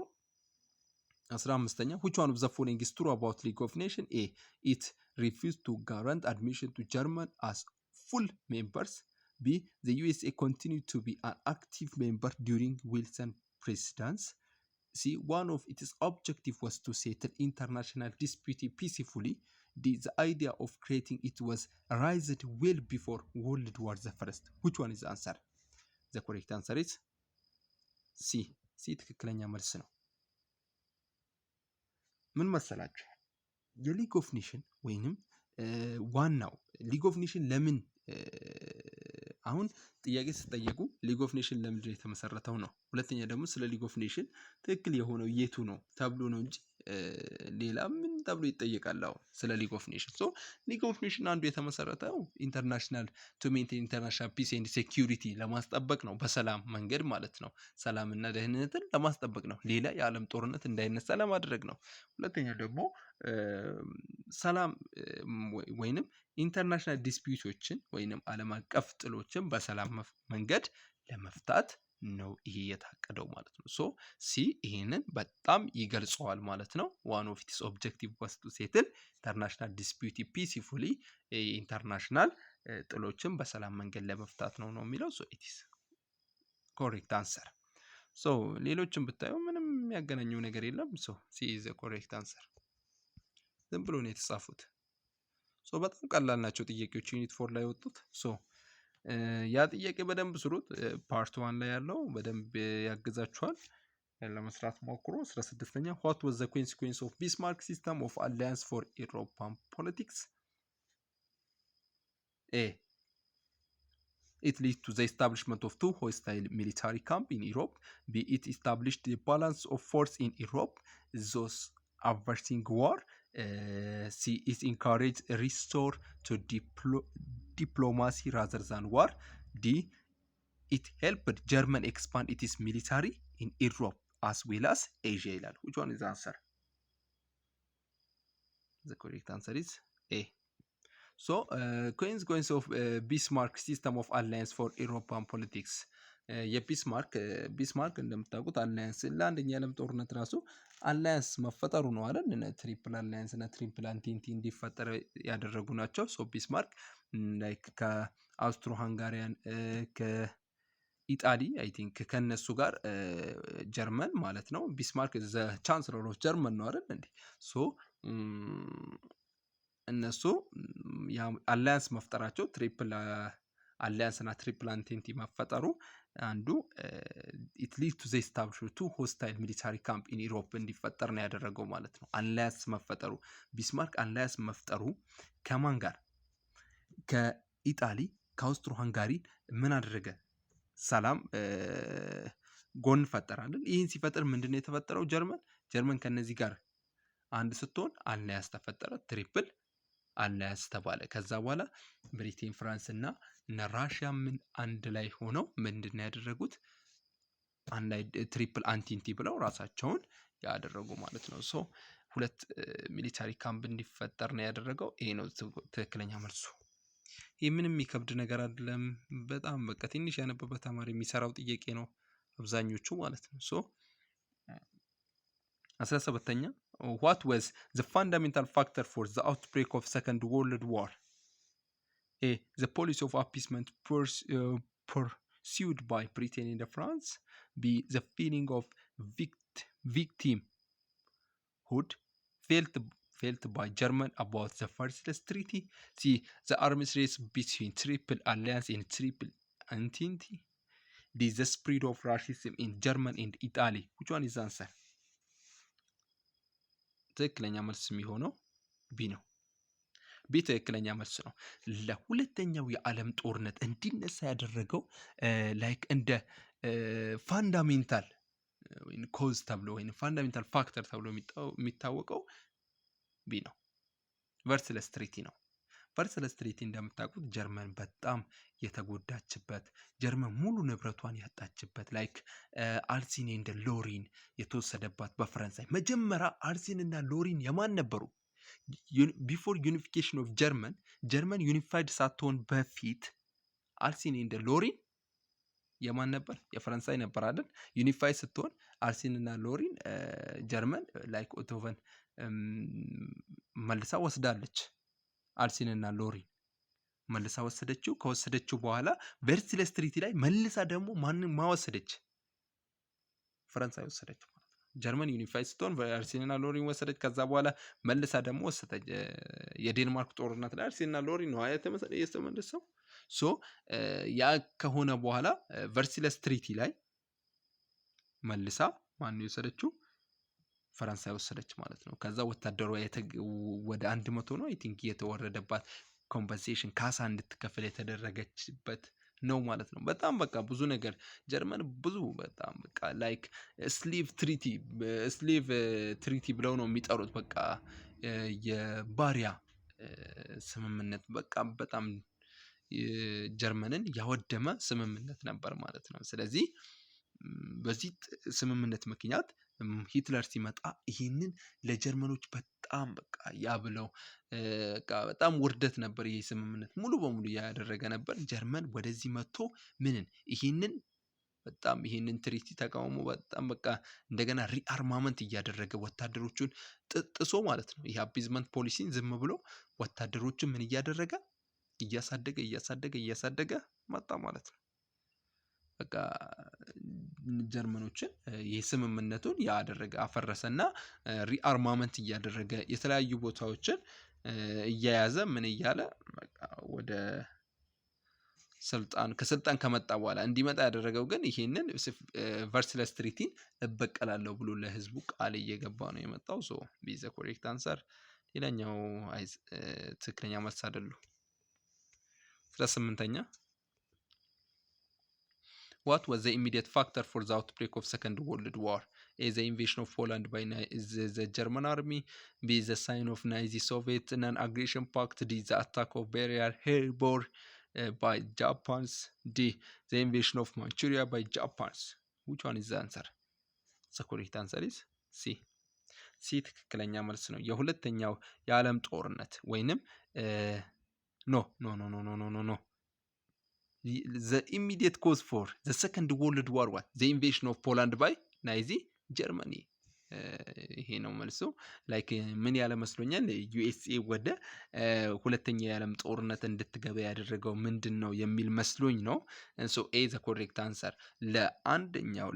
15ኛ which one of the following is true about League of Nations? A. It refused to grant admission to German as full members. B. The USA continued to be an active member during Wilson presidency. C. One of its objectives was to settle international dispute peacefully. D. The idea of creating it was raised well before World War I. Which one is the answer? The correct answer is C. C ትክክለኛ መልስ ነው። ምን መሰላችሁ? የሊግ ኦፍ ኔሽን ወይንም ዋናው ሊግ ኦፍ ኔሽን ለምን አሁን ጥያቄ ስትጠየቁ ሊግ ኦፍ ኔሽን ለምንድን የተመሰረተው ነው። ሁለተኛ ደግሞ ስለ ሊግ ኦፍ ኔሽን ትክክል የሆነው የቱ ነው ተብሎ ነው እንጂ ሌላ ምን ተብሎ ይጠየቃል? አሁን ስለ ሊግ ኦፍ ኔሽን ሶ ሊግ ኦፍ ኔሽን አንዱ የተመሰረተው ኢንተርናሽናል ቱ ሜንቴን ኢንተርናሽናል ፒስ ኤንድ ሴኩሪቲ ለማስጠበቅ ነው፣ በሰላም መንገድ ማለት ነው። ሰላምና ደህንነትን ለማስጠበቅ ነው። ሌላ የዓለም ጦርነት እንዳይነሳ ለማድረግ ነው። ሁለተኛ ደግሞ ሰላም ወይንም ኢንተርናሽናል ዲስፒዩቶችን ወይንም ዓለም አቀፍ ጥሎችን በሰላም መንገድ ለመፍታት ነው ይሄ የታቀደው ማለት ነው። ሶ ሲ ይሄንን በጣም ይገልጸዋል ማለት ነው። ዋን ኦፍ ኢትስ ኦብጀክቲቭ ዋስ ቱ ሴትል ኢንተርናሽናል ዲስፒዩት ፒስፉሊ፣ ኢንተርናሽናል ጥሎችን በሰላም መንገድ ለመፍታት ነው የሚለው። ሶ ኢትስ ኮሬክት አንሰር። ሶ ሌሎችን ብታዩ ምንም የሚያገናኘው ነገር የለም። ሶ ሲ ኢዝ ኮሬክት አንሰር። ዝም ብሎ ነው የተጻፉት። ሶ በጣም ቀላል ናቸው ጥያቄዎች ዩኒት 4 ላይ ወጡት። ሶ ያ ጥያቄ በደንብ ስሩት። ፓርት 1 ላይ ያለው በደንብ ያግዛችኋል። ለመስራት ሞክሮ 16ኛ what was the consequence of Bismarck system of alliance for European politics? A. It led to the establishment of two hostile military camps in Europe. B. It established the balance of force in Europe, thus averting war. C. It encouraged a restore to diplomacy rather than war. D. It helped German expand its military in Europe as well as Asia ይላል። which one is the answer? The correct answer is A. So consequence of Bismarck system of alliance for European politics ቢስማርክ እንደምታውቁት አላያንስ ለአንደኛ የዓለም ጦርነት ራሱ አላያንስ መፈጠሩ ነው አይደል? ትሪፕል አላያንስ እና ትሪፕል አንቲንቲ እንዲፈጠር ያደረጉ ናቸው። ሶ ቢስማርክ ላይክ ከአውስትሮ ሃንጋሪያን ከኢጣሊ አይ ቲንክ ከነሱ ጋር ጀርመን ማለት ነው። ቢስማርክ ዘ ቻንስለር ኦፍ ጀርመን ነው አይደል እንዴ? ሶ እነሱ አላያንስ መፍጠራቸው ትሪፕል አሊያንስ እና ትሪፕል አንቴንቲ መፈጠሩ አንዱ ኢት ሊድ ቱ ዘ ኤስታብሊሽመንት ቱ ሆስታይል ሚሊታሪ ካምፕ ኢን ኢሮፕ እንዲፈጠር ነው ያደረገው ማለት ነው። አሊያንስ መፈጠሩ ቢስማርክ አሊያንስ መፍጠሩ ከማን ጋር? ከኢጣሊ ከአውስትሮ ሃንጋሪ ምን አደረገ? ሰላም ጎን ፈጠራለን። ይህን ሲፈጠር ምንድነው የተፈጠረው? ጀርመን ከነዚህ ጋር አንድ ስትሆን አሊያንስ ተፈጠረ፣ ትሪፕል አሊያንስ ተባለ። ከዛ በኋላ ብሪቴን፣ ፍራንስ እና ራሽያ ምን አንድ ላይ ሆነው ምንድነው ያደረጉት? ትሪፕል አንቲንቲ ብለው ራሳቸውን ያደረጉ ማለት ነው። ሶ ሁለት ሚሊታሪ ካምፕ እንዲፈጠር ነው ያደረገው። ይሄ ነው ትክክለኛ መልሱ። ይህ ምንም የሚከብድ ነገር አይደለም። በጣም በቃ ትንሽ ያነበበ ተማሪ የሚሰራው ጥያቄ ነው አብዛኞቹ ማለት ነው። ሶ 17ኛ what was the fundamental factor for the outbreak of Second World War? A. The policy of appeasement pursued by Britain and France. B. The feeling of victimhood felt by German about the Versailles Treaty. C. The arms race between Triple Alliance and Triple Entente. D. The spread of racism in Germany and Italy. Which one is the answer? ትክክለኛ መልስ የሚሆነው ቢ ነው። ቢ ትክክለኛ መልስ ነው። ለሁለተኛው የዓለም ጦርነት እንዲነሳ ያደረገው ላይክ እንደ ፋንዳሜንታል ወይም ኮዝ ተብሎ ወይም ፋንዳሜንታል ፋክተር ተብሎ የሚታወቀው ቢ ነው። ቨርሳይለስ ትሪቲ ነው። ቨርሳይለስ ትሪቲ እንደምታውቁት ጀርመን በጣም የተጎዳችበት፣ ጀርመን ሙሉ ንብረቷን ያጣችበት፣ ላይክ አልሲን እንደ ሎሪን የተወሰደባት በፈረንሳይ። መጀመሪያ አልሲን እና ሎሪን የማን ነበሩ? ቢፎር ዩኒፊኬሽን ኦፍ ጀርመን ዩኒፋይድ ሳትሆን በፊት አልሲን እንደ ሎሪን የማን ነበር? የፈረንሳይ ነበር አይደል? ዩኒፋይ ስትሆን አልሲን እና ሎሪን ጀርመን ላይክ ኦቶቨን መልሳ ወስዳለች። አልሲን እና ሎሪን መልሳ ወሰደችው። ከወሰደችው በኋላ ቨርሳይለስ ትሪቲ ላይ መልሳ ደግሞ ማወሰደች? ፈረንሳይ ወሰደች ማለት ነው። ጀርመን ዩኒፋይ ስትሆን አልሲን እና ሎሪን ወሰደች። ከዛ በኋላ መልሳ ደግሞ ወሰደች። የዴንማርክ ጦርነት ላይ አልሲን እና ሎሪን ነው የተመለሰው። ሶ ያ ከሆነ በኋላ ቨርሳይለስ ትሪቲ ላይ መልሳ ማን የወሰደችው? ፈረንሳይ ወሰደች ማለት ነው። ከዛ ወታደሯ ወደ 100 ነው አይ ቲንክ የተወረደባት ኮምፐንሴሽን ካሳ እንድትከፍል የተደረገችበት ነው ማለት ነው። በጣም በቃ ብዙ ነገር ጀርመን ብዙ በጣም በቃ ላይክ ስሌቭ ትሪቲ ብለው ነው የሚጠሩት። በቃ የባሪያ ስምምነት በቃ በጣም ጀርመንን ያወደመ ስምምነት ነበር ማለት ነው። ስለዚህ በዚህ ስምምነት ምክንያት ሂትለር ሲመጣ ይህንን ለጀርመኖች በጣም በቃ ያብለው በጣም ውርደት ነበር። ይሄ ስምምነት ሙሉ በሙሉ ያደረገ ነበር። ጀርመን ወደዚህ መጥቶ ይህንን ትሪቲ ተቃውሞ በጣም በቃ እንደገና ሪአርማመንት እያደረገ ወታደሮቹን ጥሶ ማለት ነው። ይሄ አፒዝመንት ፖሊሲን ዝም ብሎ ወታደሮቹን ምን እያደረገ እያሳደገ መጣ ማለት ነው። በቃ ጀርመኖችን ይህ ስምምነቱን ያደረገ አፈረሰና ሪአርማመንት እያደረገ የተለያዩ ቦታዎችን እያያዘ ምን እያለ በቃ ወደ ከስልጣን ከመጣ በኋላ እንዲመጣ ያደረገው ግን ይሄንን ቨርሳይለስ ትሪቲን እበቀላለሁ ብሎ ለህዝቡ ቃል እየገባ ነው የመጣው። ሶ ቢ ዘ ኮሬክት አንሰር። ሌላኛው ትክክለኛ መልስ አይደሉም። 18ኛ What was the immediate factor for the outbreak of Second World War? A. The invasion of Poland by the German army. B. The sign of Nazi-Soviet non-aggression pact. D. The attack of Pearl Harbor by Japanese. D. The invasion of Manchuria by Japanese. Which one is the answer? The correct answer is C. C ትክክለኛ መልስ ነው። የሁለተኛው የዓለም ጦርነት ወይንም ኖ the immediate cause for the Second World War what? The invasion of Poland by Nazi Germany. ይሄ ነው መልሱ። ላይክ ምን ያለ መስሎኛል ዩኤስኤ ወደ ሁለተኛው የዓለም ጦርነት እንድትገባ ያደረገው ምንድን ነው የሚል መስሎኝ ነው። ሶ ኤ ዘ ኮሬክት አንሰር።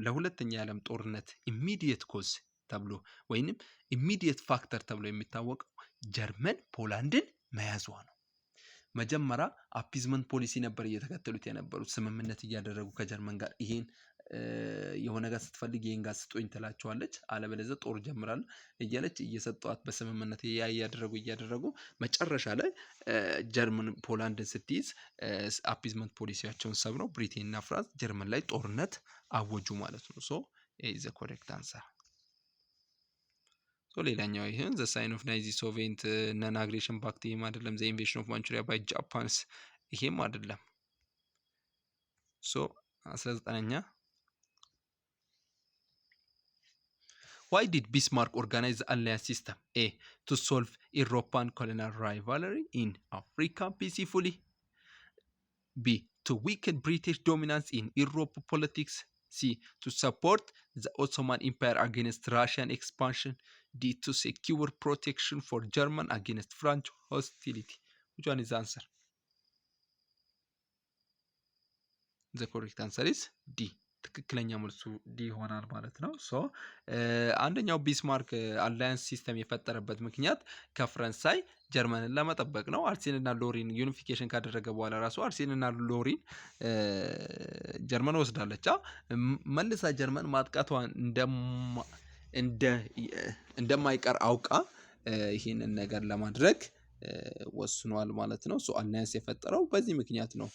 ለሁለተኛው የዓለም ጦርነት ኢሚዲየት ኮዝ ተብሎ ወይንም ኢሚዲየት ፋክተር ተብሎ የሚታወቀው ጀርመን ፖላንድን መያዟ ነው። መጀመሪያ አፒዝመንት ፖሊሲ ነበር እየተከተሉት የነበሩት፣ ስምምነት እያደረጉ ከጀርመን ጋር ይሄን የሆነ ጋር ስትፈልግ ይሄን ጋር ስጦኝ ትላቸዋለች፣ አለበለዚያ ጦር ጀምራለሁ እያለች እየሰጧት በስምምነት እያደረጉ መጨረሻ ላይ ጀርመን ፖላንድን ስትይዝ አፒዝመንት ፖሊሲያቸውን ሰብረው ብሪቴን እና ፍራንስ ጀርመን ላይ ጦርነት አወጁ ማለት ነው። ሶ ኢዝ ዘ ኮሬክት አንሰር። ሶ ሌላኛው ይሄን ዘ ሳይን ኦፍ ናዚ ሶቪየት ነን አግሬሽን ፓክት ይሄም አይደለም። ዘ ኢንቬሽን ኦፍ ማንቹሪያ ባይ ጃፓንስ ይሄም አይደለም። ሶ 19ኛ Why did Bismarck organize the alliance system? A. To solve European colonial rivalry in Africa peacefully. B. To weaken British dominance in Europe politics. C. To support the Ottoman Empire against Russian expansion. D. To secure protection for German against French hostility. Which one is the answer? The correct answer is D. ትክክለኛ መልሱ ዲ ይሆናል ማለት ነው። ሶ አንደኛው ቢስማርክ አላያንስ ሲስተም የፈጠረበት ምክንያት ከፈረንሳይ ጀርመንን ለመጠበቅ ነው። አርሴንና ሎሪን ዩኒፊኬሽን ካደረገ በኋላ ራሱ አርሴንና ሎሪን ጀርመን ወስዳለች። መልሳ ጀርመን ማጥቃቷን እንደማይቀር አውቃ ይህንን ነገር ለማድረግ ወስኗል ማለት ነው። ሶ አላያንስ የፈጠረው በዚህ ምክንያት ነው።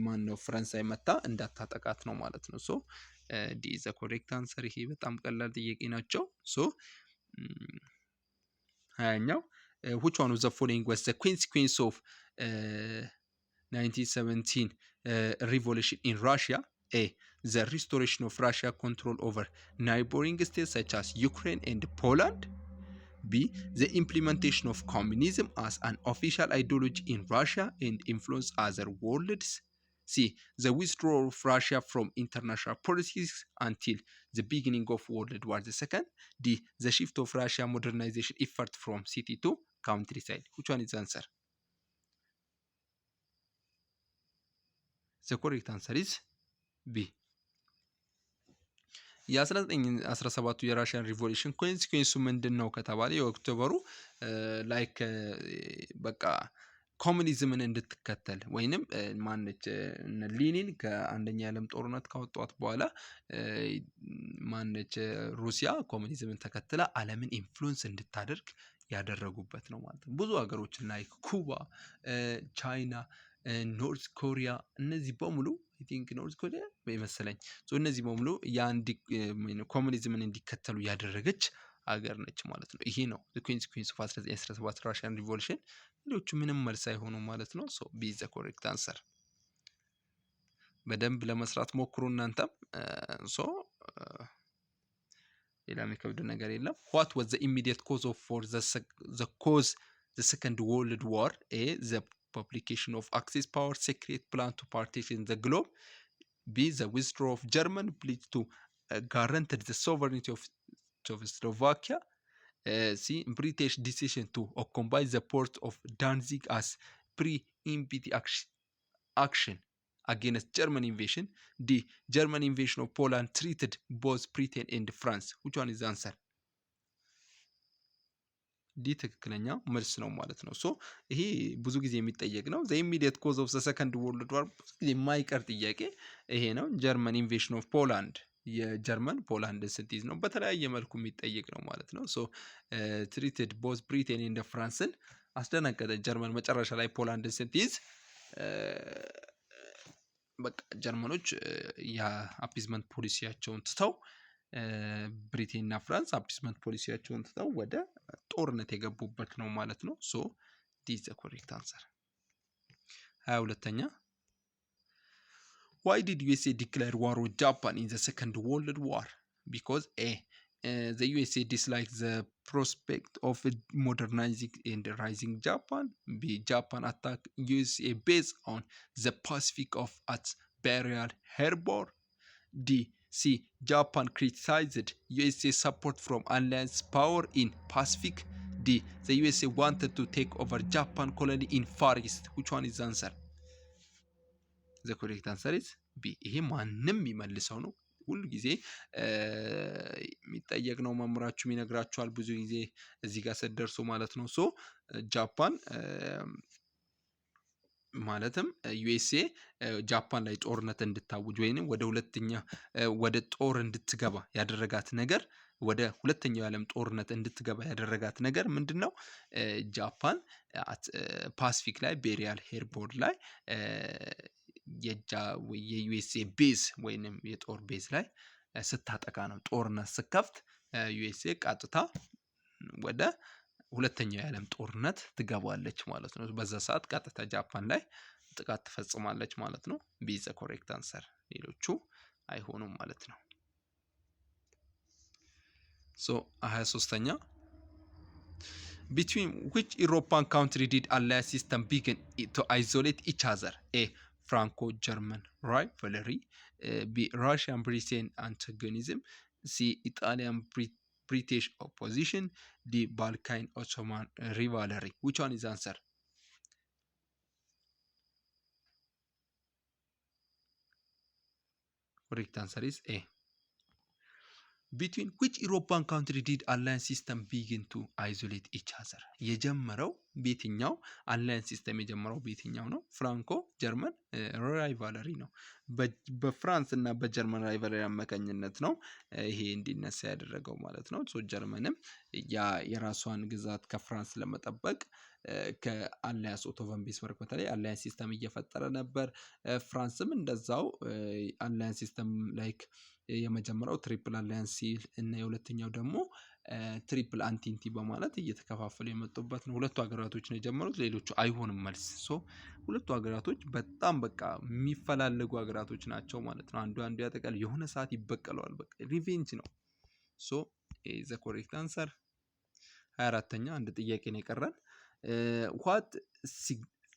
ማን ነው ፈረንሳይ መታ እንዳታጠቃት ነው ማለት ነው። ሶ ዲ ኢዝ ዘ ኮሬክት አንሰር። ይሄ በጣም ቀላል ጥያቄ ናቸው። ሶ ሀያኛው which one of the following was the consequence of 1917 revolution in Russia? A. The restoration of Russia control over neighboring states such as Ukraine and Poland. B. The implementation of communism as an official ideology in Russia and influence other worlds. C. The withdrawal of Russia from international policies until the beginning of World War II. D. The shift of Russia modernization effort from city to countryside. Which one is the answer? The correct answer is B. የ1917ቱ የራሽያን ሪቮሉሽን ኮንሲኩዌንሱ ምንድን ነው ከተባለ የኦክቶበሩ ላይክ በቃ ኮሙኒዝምን እንድትከተል ወይንም ማነች ሊኒን ከአንደኛ የዓለም ጦርነት ካወጧት በኋላ ማነች ሩሲያ ኮሙኒዝምን ተከትላ ዓለምን ኢንፍሉዌንስ እንድታደርግ ያደረጉበት ነው ማለት ነው። ብዙ ሀገሮችን ላይክ ኩባ፣ ቻይና፣ ኖርዝ ኮሪያ እነዚህ በሙሉ አይ ቲንክ ኖርዝ ኮሪያ በመሰለኝ እነዚህ በሙሉ የአንድ ኮሙኒዝምን እንዲከተሉ ያደረገች ሀገር ነች ማለት ነው። ይሄ ነው ኮንሲኩዌንስ ኦፍ 1917 ራሽያን ሪቮሉሽን። ሌሎቹ ምንም መልስ አይሆኑም ማለት ነው። ሶ ቢ ኢዝ ዘ ኮሬክት አንሰር። በደንብ ለመስራት ሞክሩ እናንተም። ሶ ሌላ የሚከብድ ነገር የለም። what was the immediate cause of for the second world war? A. the publication of Axis power secret plan to partition the globe. B. the withdrawal of German pledge to guarantee the sovereignty of Czechoslovakia. C. British decision to occupy the port of Danzig as pre-empty action against German invasion. D. German invasion of Poland treated both Britain and France. Which one is the answer? ዲ ትክክለኛ መልስ ነው ማለት ነው። ሶ ይሄ ብዙ ጊዜ የሚጠየቅ ነው። ዘ ኢሚዲየት ኮዝ ኦፍ ዘ ሰከንድ ወርልድ ዋር ብዙ ጊዜ የማይቀር ጥያቄ ይሄ ነው። ጀርመን ኢንቬሽን ኦፍ ፖላንድ የጀርመን ፖላንድን ስትይዝ ነው። በተለያየ መልኩ የሚጠየቅ ነው ማለት ነው። ሶ ትሪትድ ቦዝ ብሪቴን እንደ ፍራንስን አስደነገጠ ጀርመን መጨረሻ ላይ ፖላንድን ስትይዝ በቃ ጀርመኖች የአፒዝመንት ፖሊሲያቸውን ትተው ብሪቴን እና ፍራንስ አፒስመንት ፖሊሲያቸውን ትተው ወደ ጦርነት የገቡበት ነው ማለት ነው። ሶ ዲስ ዘ ኮሬክት አንሰር። 22ኛ why did USA declare war on Japan in the Second World War? Because A. the USA disliked the prospect of modernizing and rising Japan. B. Japan attacked USA based on the Pacific of its Pearl Harbor. D. C. Japan criticized USA support from alliance power in Pacific. D. The USA wanted to take over Japan colony in Far East. Which one is the answer? The correct answer is B. ይሄ ማንም የሚመልሰው ነው። ሁሉ ጊዜ የሚጠየቅ ነው። መምራችሁም ይነግራችኋል ብዙ ጊዜ እዚህ ጋር ስትደርሱ ማለት ነው። ሶ ጃፓን ማለትም ዩኤስኤ ጃፓን ላይ ጦርነት እንድታውጅ ወይንም ወደ ሁለተኛ ወደ ጦር እንድትገባ ያደረጋት ነገር ወደ ሁለተኛው የዓለም ጦርነት እንድትገባ ያደረጋት ነገር ምንድነው? ጃፓን ፓሲፊክ ላይ ቤሪያል ሄርቦርድ ላይ የዩኤስኤ ቤዝ ወይንም የጦር ቤዝ ላይ ስታጠቃ ነው። ጦርነት ስከፍት ዩኤስኤ ቀጥታ ወደ ሁለተኛው የዓለም ጦርነት ትገባለች ማለት ነው። በዛ ሰዓት ቀጥታ ጃፓን ላይ ጥቃት ትፈጽማለች ማለት ነው። ቢ ዘ ኮሬክት አንሰር። ሌሎቹ አይሆኑም ማለት ነው። ሶ 23ኛ between which European country did alliance system begin to isolate each other? A. Franco-German rivalry. B. Russian Britain antagonism. C. Italian British opposition. D. Balkan Ottoman rivalry. Which one is the answer? Correct answer is A. between which European country did alliance system begin to isolate each other? የጀመረው በየትኛው አላያንስ ሲስተም የጀመረው በየትኛው ነው? ፍራንኮ ጀርመን ራይቫለሪ ነው። በፍራንስ እና በጀርመን ራይቫለሪ አማካኝነት ነው ይሄ እንዲነሳ ያደረገው ማለት ነው። ሶ ጀርመንም የራሷን ግዛት ከፍራንስ ለመጠበቅ ከአላያንስ ኦቶ ቫን ቢስማርክ በተለይ አላያንስ ሲስተም እየፈጠረ ነበር። ፍራንስም እንደዛው አላያንስ ሲስተም ላይክ የመጀመሪያው ትሪፕል አላያንስ ሲል እና የሁለተኛው ደግሞ ትሪፕል አንቲንቲ በማለት እየተከፋፈሉ የመጡበት ነው። ሁለቱ ሀገራቶች ነው የጀመሩት፣ ሌሎቹ አይሆንም መልስ። ሶ ሁለቱ ሀገራቶች በጣም በቃ የሚፈላለጉ ሀገራቶች ናቸው ማለት ነው። አንዱ ያጠቃል፣ የሆነ ሰዓት ይበቀለዋል። በቃ ሪቬንጅ ነው። ሶ ዘ ኮሬክት አንሰር 24ኛ አንድ ጥያቄ ነው የቀረን። what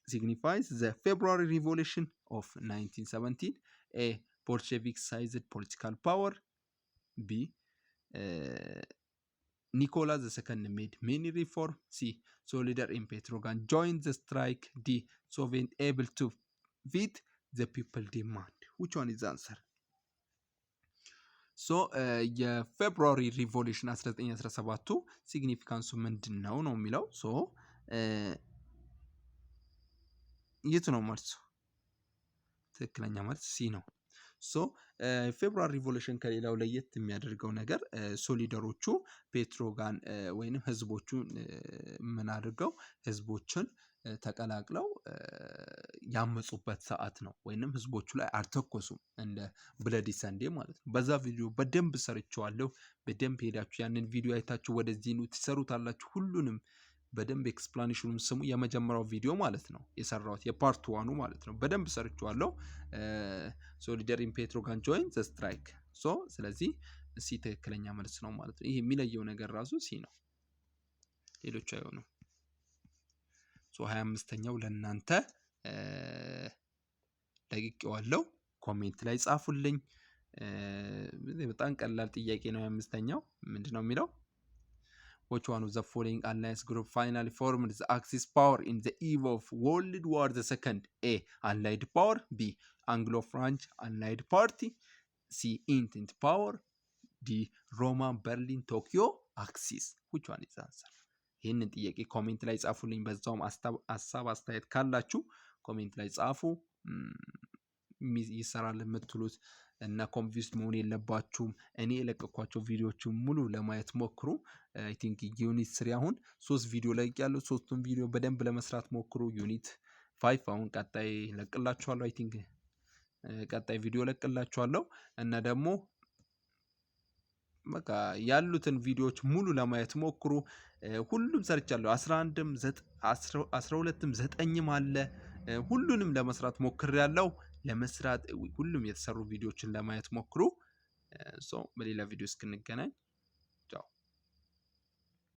signifies the February Revolution of 1917? A. Bolshevik seized political power. B. Nicholas II made many reforms. C. Soldier in Petrograd joined the strike. D. Soviet able to beat the people demand. Which one is the answer? ሶ የፌብሩዋሪ ሪቮሉሽን 1917ቱ ሲግኒፊካንሱ ምንድን ነው ነው የሚለው። ሶ የቱ ነው መልሱ? ትክክለኛ መልስ ሲ ነው። ሶ ፌብሩዋሪ ሪቮሉሽን ከሌላው ለየት የሚያደርገው ነገር ሶሊደሮቹ ፔትሮጋን ወይንም ህዝቦቹን ምን አድርገው ህዝቦችን ተቀላቅለው ያመጹበት ሰዓት ነው። ወይንም ህዝቦቹ ላይ አልተኮሱም እንደ ብለዲ ሰንዴ ማለት ነው። በዛ ቪዲዮ በደንብ ሰርቼዋለሁ። በደንብ ሄዳችሁ ያንን ቪዲዮ አይታችሁ ወደዚህ ነው ትሰሩታላችሁ። ሁሉንም በደንብ ኤክስፕላኔሽኑን ስሙ። የመጀመሪያው ቪዲዮ ማለት ነው የሰራሁት የፓርት ዋኑ ማለት ነው። በደንብ ሰርቼዋለሁ። ሶሊደር ኢን ፔትሮጋን ጆይን ዘ ስትራይክ። ሶ ስለዚህ ሲ ትክክለኛ መልስ ነው ማለት ነው። ይሄ የሚለየው ነገር ራሱ ሲ ነው፣ ሌሎቹ አይሆኑም። ሶ 25ኛው ለእናንተ ለቅቄዋለሁ። ኮሜንት ላይ ጻፉልኝ። በጣም ቀላል ጥያቄ ነው። 25ኛው ምንድነው የሚለው? which one of the following alliance group finally formed the Axis power in the eve of World War II? A. Allied power. B. Anglo-French Allied party. C. Entente power. D. Roma Berlin Tokyo Axis. which one is the answer? ይህንን ጥያቄ ኮሜንት ላይ ጻፉልኝ። በዛውም ሀሳብ አስተያየት ካላችሁ ኮሜንት ላይ ጻፉ። ይሰራል የምትሉት እና ኮንፊውዝድ መሆን የለባችሁም። እኔ የለቀኳቸው ቪዲዮዎችን ሙሉ ለማየት ሞክሩ። አይ ቲንክ ዩኒት 3 አሁን 3 ቪዲዮ ላይ ያለው 3ቱን ቪዲዮ በደንብ ለመስራት ሞክሩ። ዩኒት 5 አሁን ቀጣይ ለቅላችኋለሁ። አይ ቲንክ ቀጣይ ቪዲዮ ለቅላችኋለሁ እና ደግሞ በቃ ያሉትን ቪዲዮዎች ሙሉ ለማየት ሞክሩ። ሁሉም ሰርቻለሁ። 11ም 12ም 9ም አለ። ሁሉንም ለመስራት ሞክሬያለሁ። ለመስራት ሁሉም የተሰሩ ቪዲዮዎችን ለማየት ሞክሩ። ሶ በሌላ ቪዲዮ እስክንገናኝ